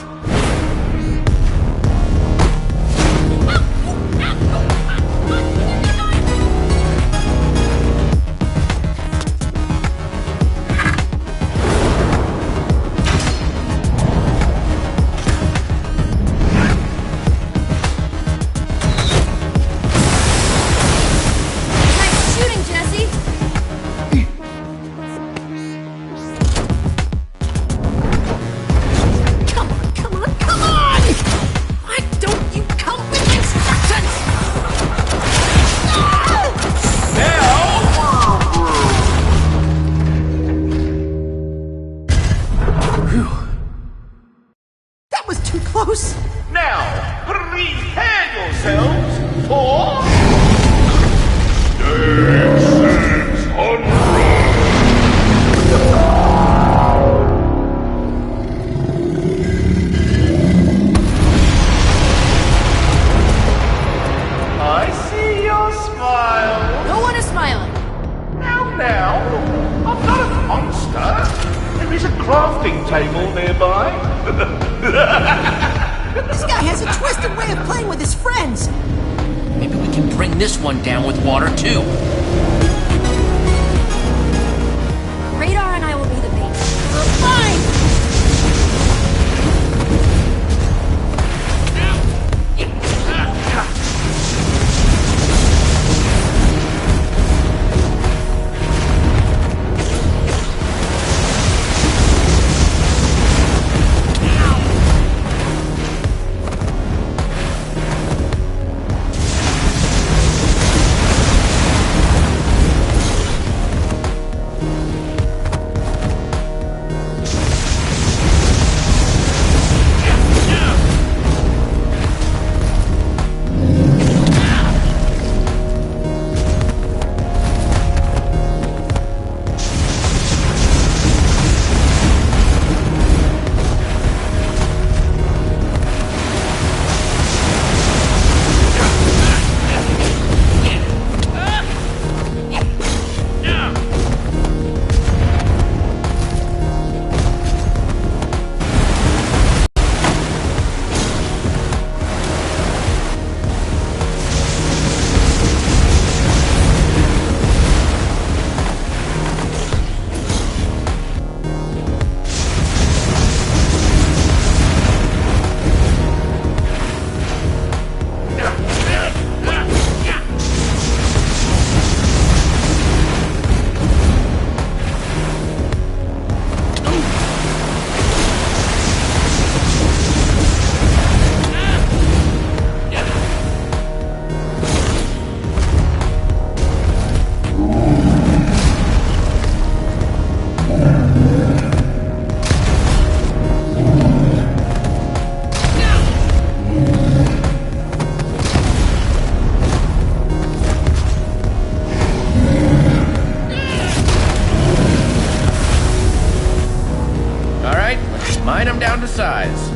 Now, prepare yourselves for... Nexus I see your smile. No one is smiling. Now, I'm not a monster. There is a crafting table nearby. This guy has a twisted way of playing with his friends. Maybe we can bring this one down with water, too. Radar and I will be the bait. Fine! Mine them down to size.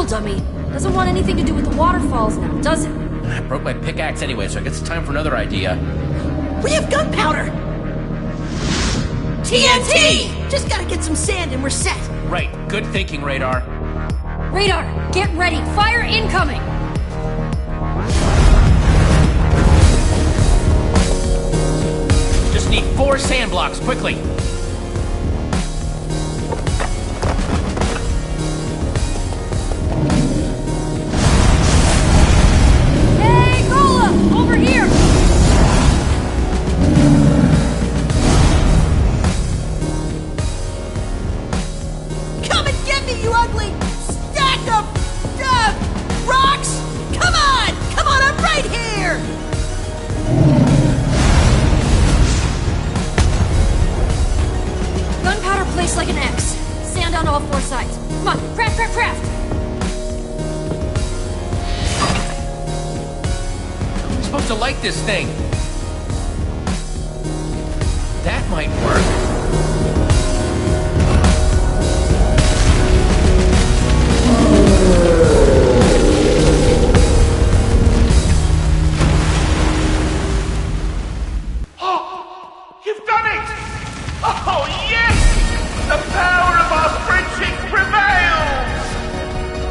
Dummy. Doesn't want anything to do with the waterfalls now, does it? I broke my pickaxe anyway, so I guess it's time for another idea. We have gunpowder! TNT! Just gotta get some sand and we're set. Right. Good thinking, Radar. Radar, get ready. Fire incoming! Just need 4 sand blocks, quickly. supposed to light this thing. That might work. You've done it! Oh, yes! The power of our friendship prevails!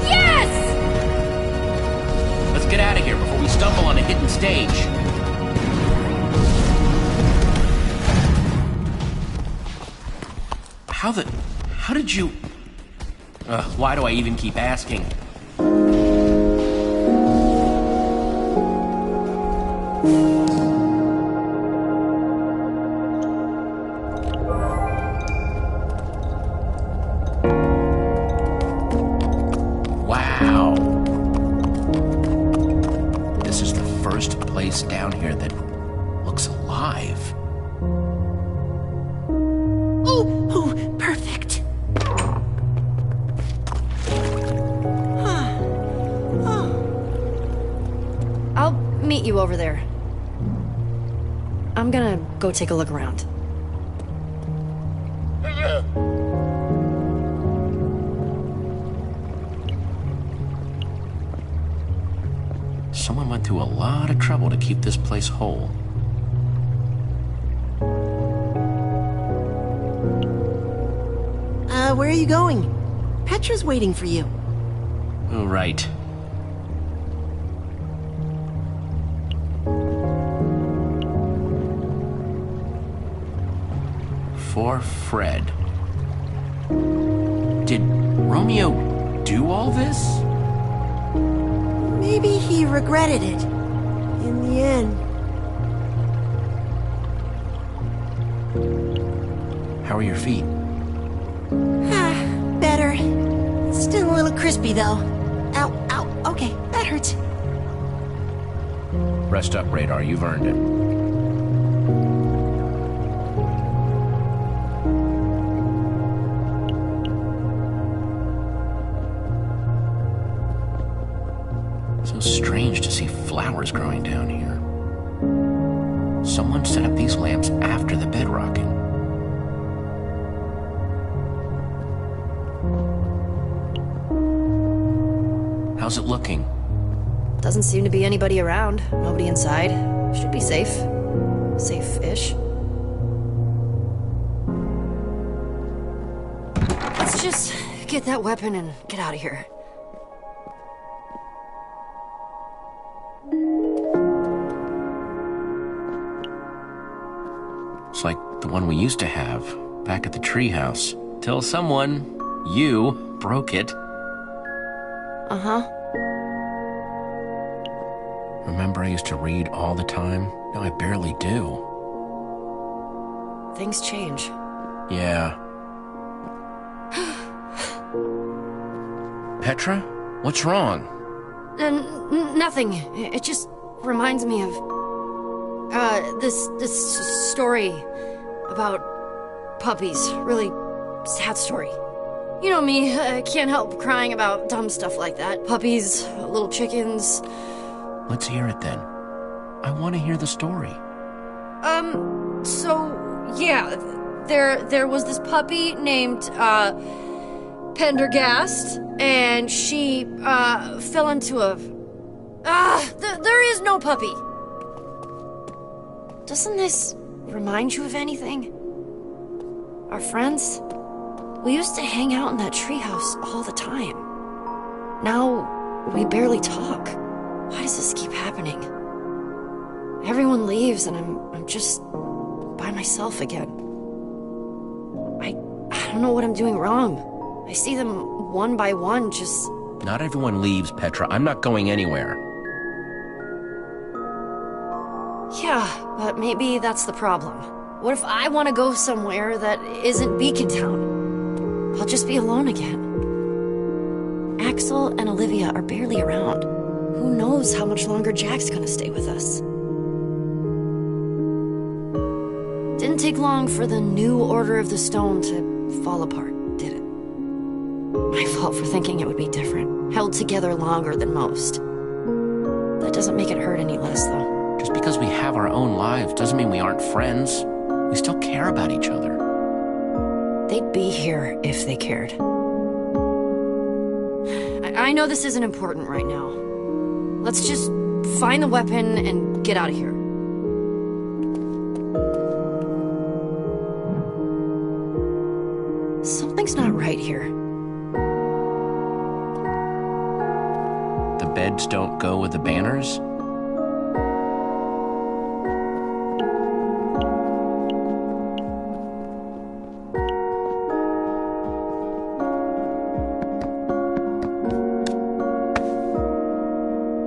Yes! Let's get out of here before we stumble on a hidden stage. How did you... why do I even keep asking? Wow. This is the first place down here that looks alive. Oh, perfect. I'll meet you over there. I'm gonna go take a look around. Someone went through a lot of trouble to keep this place whole. Where are you going? Petra's waiting for you. Oh, right. For Fred. Did Romeo do all this? Maybe he regretted it. In the end. How are your feet? Better. Still a little crispy, though. Ow, ow. Okay, that hurts. Rest up, Radar. You've earned it. So strange to see flowers growing down here. Someone set up these lamps after the bedrocking. How's it looking? Doesn't seem to be anybody around. Nobody inside. Should be safe. Safe-ish. Let's just get that weapon and get out of here. It's like the one we used to have back at the treehouse. Till someone, you, broke it. Uh-huh. Remember I used to read all the time? Now I barely do. Things change. Yeah. Petra? What's wrong? Nothing. It just reminds me of... this story about puppies. Really sad story. You know me, I can't help crying about dumb stuff like that. Puppies, little chickens. Let's hear it then. I want to hear the story. So, yeah, there was this puppy named, Pendergast, and she, fell into a... there is no puppy! Doesn't this remind you of anything? Our friends? We used to hang out in that treehouse all the time. Now, we barely talk. Why does this keep happening? Everyone leaves and I'm just by myself again. I don't know what I'm doing wrong. I see them one by one, just... Not everyone leaves, Petra. I'm not going anywhere. Yeah, but maybe that's the problem. What if I want to go somewhere that isn't Beacon Town? I'll just be alone again. Axel and Olivia are barely around. Who knows how much longer Jack's gonna stay with us? Didn't take long for the new Order of the Stone to fall apart, did it? My fault for thinking it would be different. Held together longer than most. That doesn't make it hurt any less, though. because we have our own lives doesn't mean we aren't friends. We still care about each other. They'd be here if they cared. I know this isn't important right now. Let's just find the weapon and get out of here. Something's not right here. The beds don't go with the banners?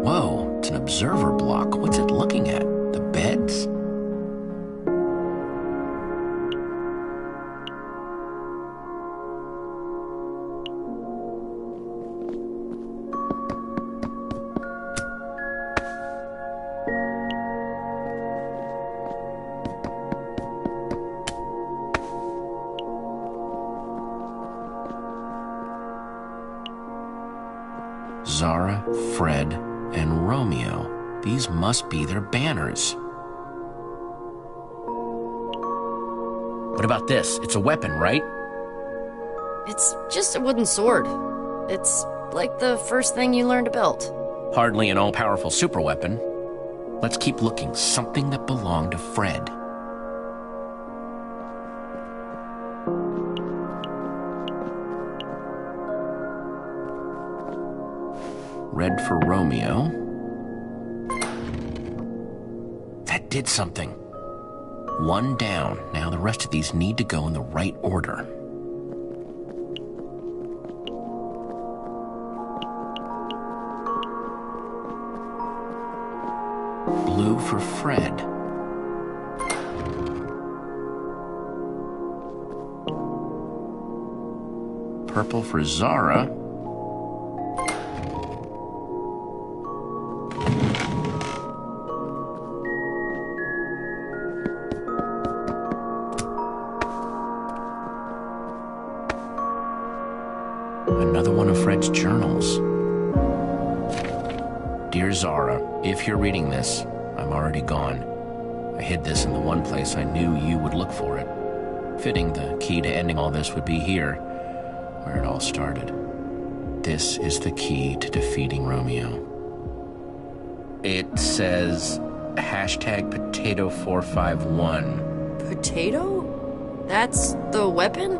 Whoa, it's an observer block. What's it looking at? The beds? Zara, Fred, and Romeo. These must be their banners. What about this? It's a weapon, right? It's just a wooden sword. It's like the first thing you learn to build. Hardly an all-powerful superweapon. Let's keep looking. Something that belonged to Fred. Red for Romeo. That did something. One down. Now the rest of these need to go in the right order. Blue for Fred. Purple for Zara. Another one of Fred's journals. Dear Zara, if you're reading this, I'm already gone. I hid this in the one place I knew you would look for it. Fitting the key to ending all this would be here, where it all started. This is the key to defeating Romeo. It says #Potato451. Potato? That's the weapon?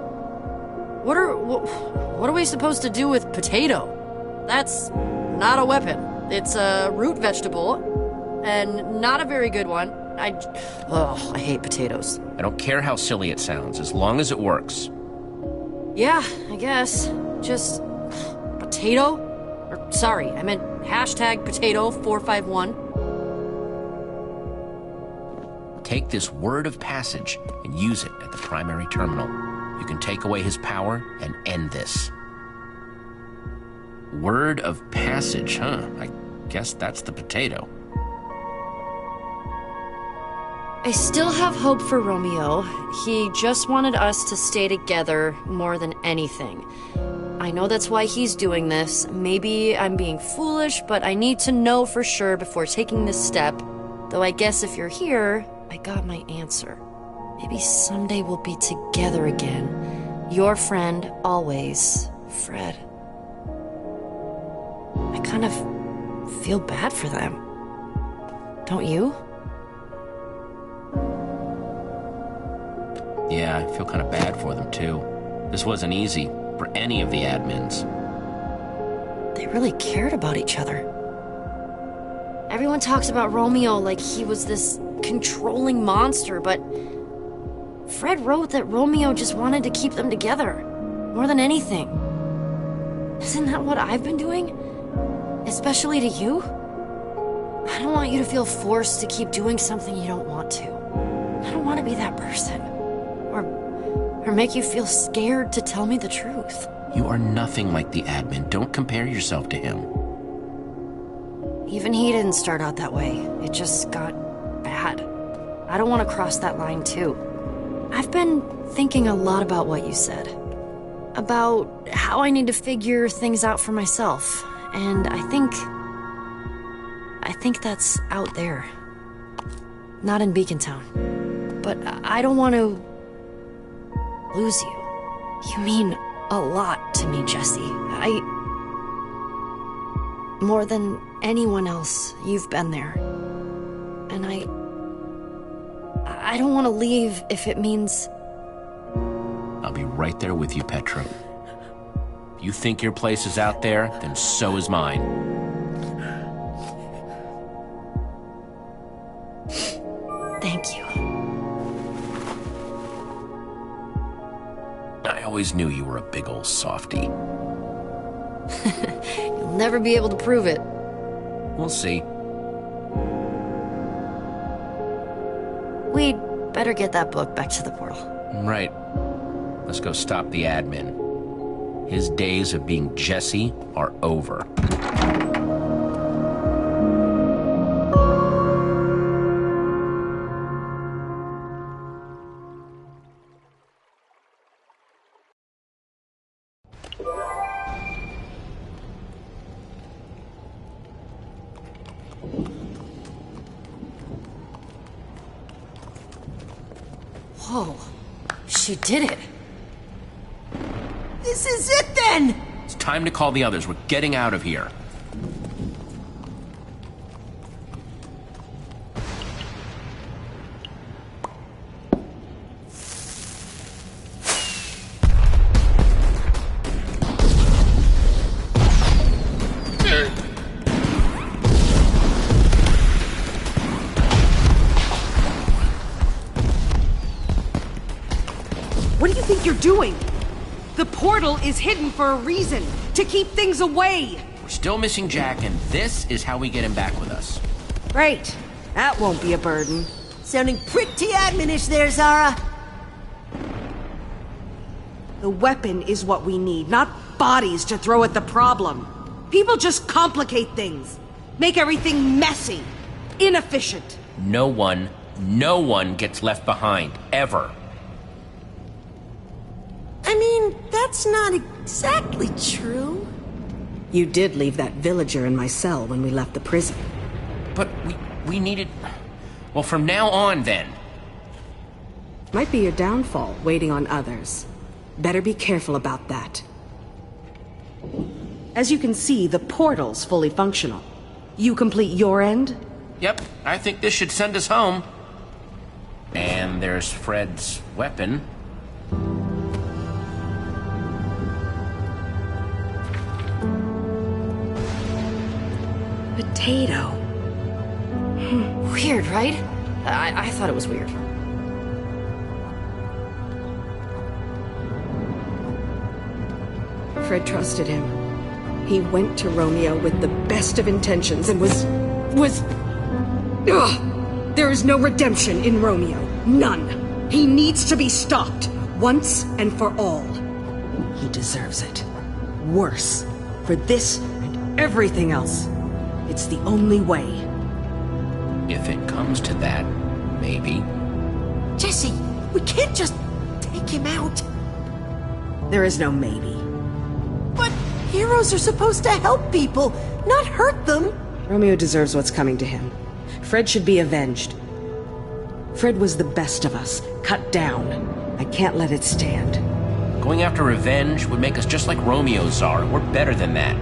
What are we supposed to do with potato? That's not a weapon. It's a root vegetable, and not a very good one. I hate potatoes. I don't care how silly it sounds, as long as it works. Yeah, I guess. Just potato? Or sorry, I meant #Potato451. Take this word of passage and use it at the primary terminal. You can take away his power and end this. Word of passage, huh? I guess that's the potato. I still have hope for Romeo. He just wanted us to stay together more than anything. I know that's why he's doing this. Maybe I'm being foolish, but I need to know for sure before taking this step. Though I guess if you're here, I got my answer. Maybe someday we'll be together again. Your friend, always, Fred. I kind of feel bad for them. Don't you? Yeah, I feel kind of bad for them, too. This wasn't easy for any of the admins. They really cared about each other. Everyone talks about Romeo like he was this controlling monster, but Fred wrote that Romeo just wanted to keep them together, more than anything. Isn't that what I've been doing? Especially to you? I don't want you to feel forced to keep doing something you don't want to. I don't want to be that person. Or make you feel scared to tell me the truth. You are nothing like the admin. Don't compare yourself to him. Even he didn't start out that way. It just got bad. I don't want to cross that line, too. I've been thinking a lot about what you said. About how I need to figure things out for myself. And I think that's out there. Not in Beacon Town. But I don't want to lose you. You mean a lot to me, Jesse. More than anyone else, you've been there. And I don't want to leave if it means... I'll be right there with you, Petra. If you think your place is out there, then so is mine. Thank you. I always knew you were a big old softy. You'll never be able to prove it. We'll see. We'd better get that book back to the portal. Right. Let's go stop the admin. His days of being Jesse are over. Whoa. She did it. This is it then! It's time to call the others. We're getting out of here. What do you think you're doing? The portal is hidden for a reason, to keep things away. We're still missing Jack, and this is how we get him back with us. Right. That won't be a burden. Sounding pretty adminish there, Zara. The weapon is what we need, not bodies to throw at the problem. People just complicate things. Make everything messy. Inefficient. No one gets left behind, ever. I mean, that's not exactly true. You did leave that villager in my cell when we left the prison. But we needed... Well, from now on, then. Might be your downfall, waiting on others. Better be careful about that. As you can see, the portal's fully functional. You complete your end? Yep, I think this should send us home. And there's Fred's weapon. Potato. Weird, right? I thought it was weird. Fred trusted him. He went to Romeo with the best of intentions and was... Ugh! There is no redemption in Romeo. None. He needs to be stopped, once and for all. He deserves it. Worse. For this and everything else. It's the only way. If it comes to that, maybe. Jesse, we can't just take him out. There is no maybe. But heroes are supposed to help people, not hurt them. Romeo deserves what's coming to him. Fred should be avenged. Fred was the best of us, cut down. I can't let it stand. Going after revenge would make us just like Romeo, Zara. We're better than that.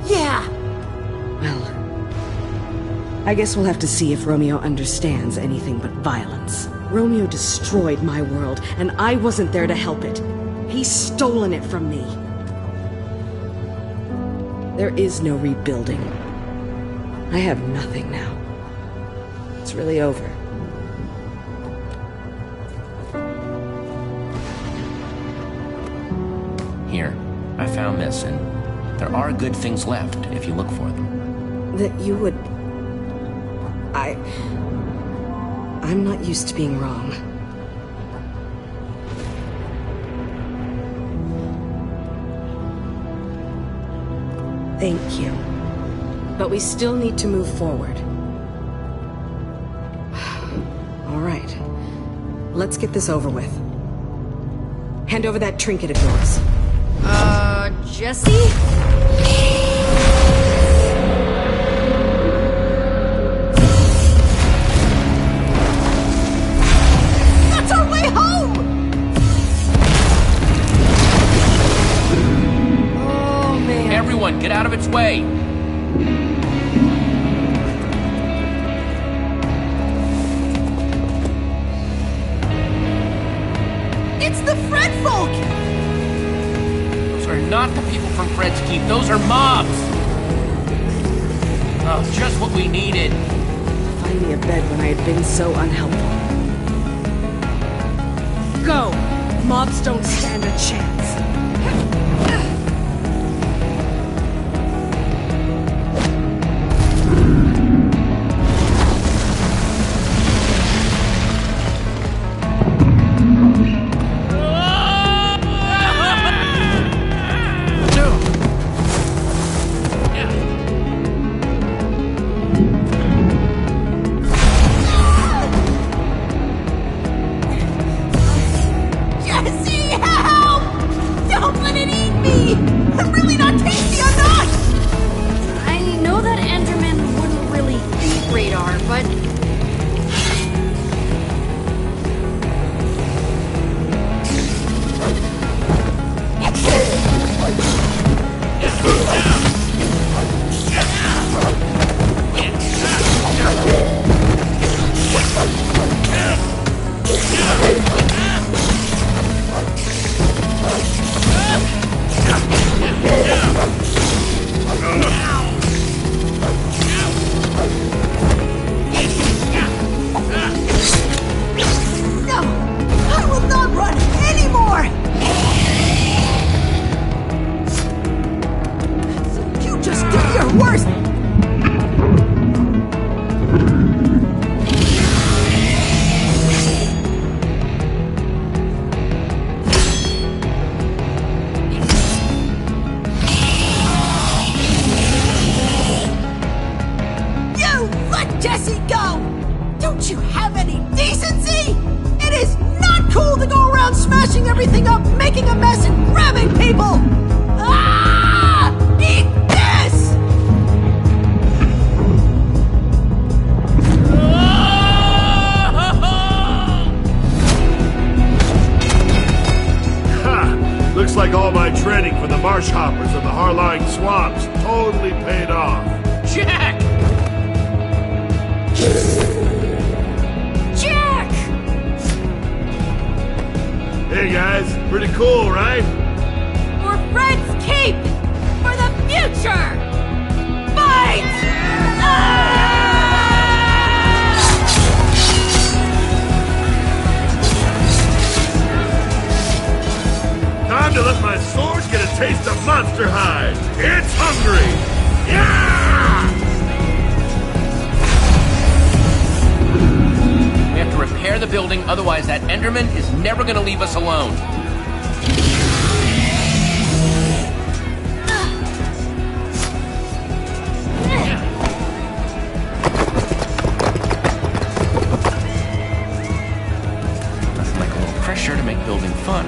Yeah. Well, I guess we'll have to see if Romeo understands anything but violence. Romeo destroyed my world, and I wasn't there to help it. He's stolen it from me. There is no rebuilding. I have nothing now. It's really over. Here, I found this, and there are good things left if you look for them. That you would... I'm not used to being wrong. Thank you. But we still need to move forward. All right. Let's get this over with. Hand over that trinket of yours. Jesse? way! It's the Fred folk! Those are not the people from Fred's Keep. Those are mobs! Oh, just what we needed. Find me a bed when I had been so unhelpful. Go! Mobs don't stand a chance. Otherwise, that Enderman is never gonna leave us alone. Nothing like a little pressure to make building fun.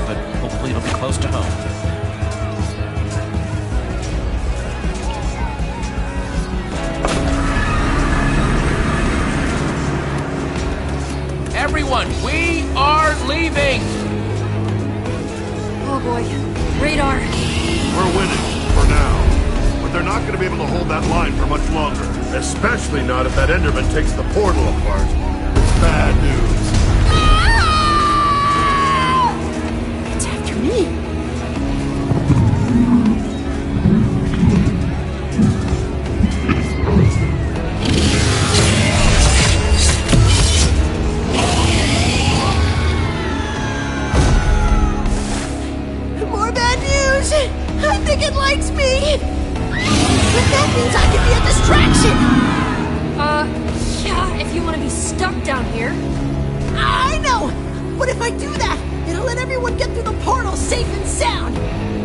But hopefully it'll be close to home. Everyone, we are leaving! Oh boy. Radar. We're winning, for now. But they're not going to be able to hold that line for much longer. Especially not if that Enderman takes the portal apart. It's bad news. I think it likes me! But that means I can be a distraction! Yeah, if you want to be stuck down here. I know! But if I do that, it'll let everyone get through the portal safe and sound!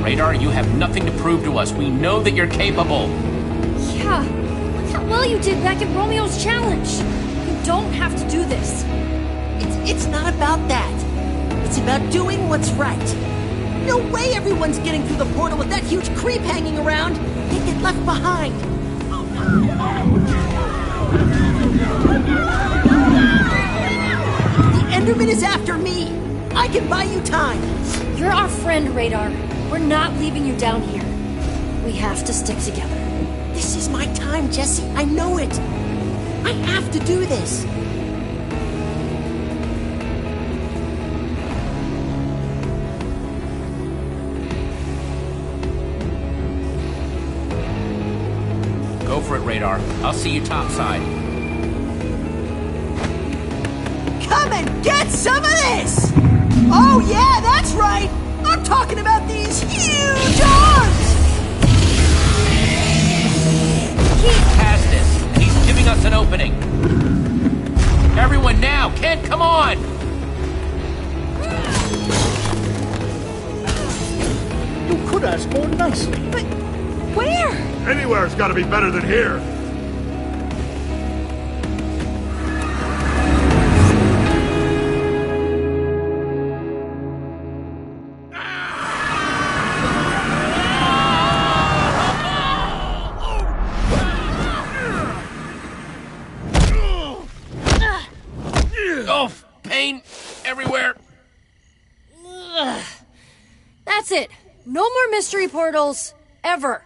Radar, you have nothing to prove to us. We know that you're capable. Yeah, look how well you did back at Romeo's challenge. You don't have to do this. It's not about that. It's about doing what's right. No way everyone's getting through the portal with that huge creep hanging around! They get left behind! The Enderman is after me! I can buy you time! You're our friend, Radar. We're not leaving you down here. We have to stick together. This is my time, Jesse. I know it. I have to do this. Go for it, Radar. I'll see you topside. Come and get some of this! Oh yeah, that's right! I'm talking about these huge arms! He's past us, and he's giving us an opening. Everyone now! Kent, come on! You could ask more nicely. But where? Anywhere's gotta be better than here. Oh, pain everywhere. That's it. No more mystery portals. Ever.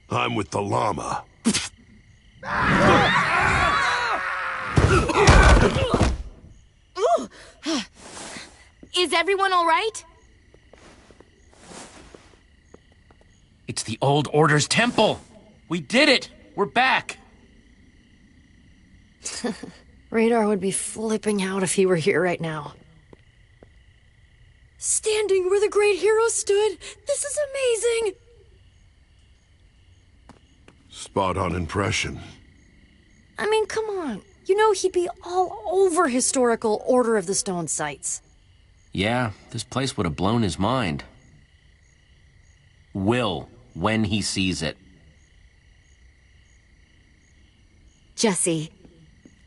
I'm with the llama. Is everyone all right? It's the Old Order's temple. We did it. We're back. Radar would be flipping out if he were here right now. Standing where the great hero stood. This is amazing. Spot on impression. I mean, come on. You know he'd be all over historical Order of the Stone sites. Yeah, this place would have blown his mind. Will, when he sees it. Jesse,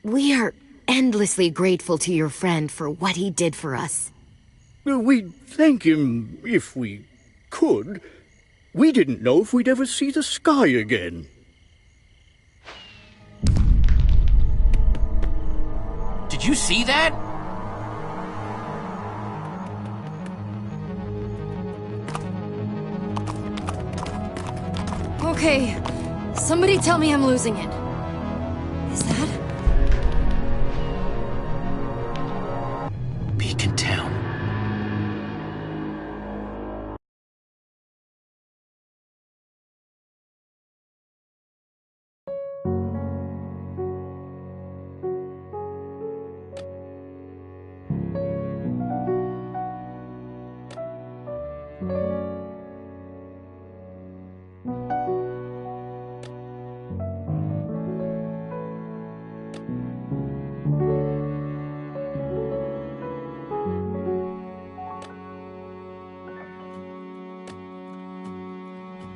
we are endlessly grateful to your friend for what he did for us. We'd thank him if we could. We didn't know if we'd ever see the sky again. Did you see that? Okay, somebody tell me I'm losing it. Is that? Beacon Town.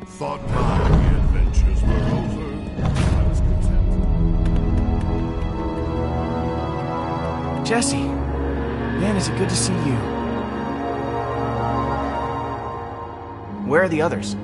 Thought my adventures were over. I was content. Jesse, man, is it good to see you. Where are the others?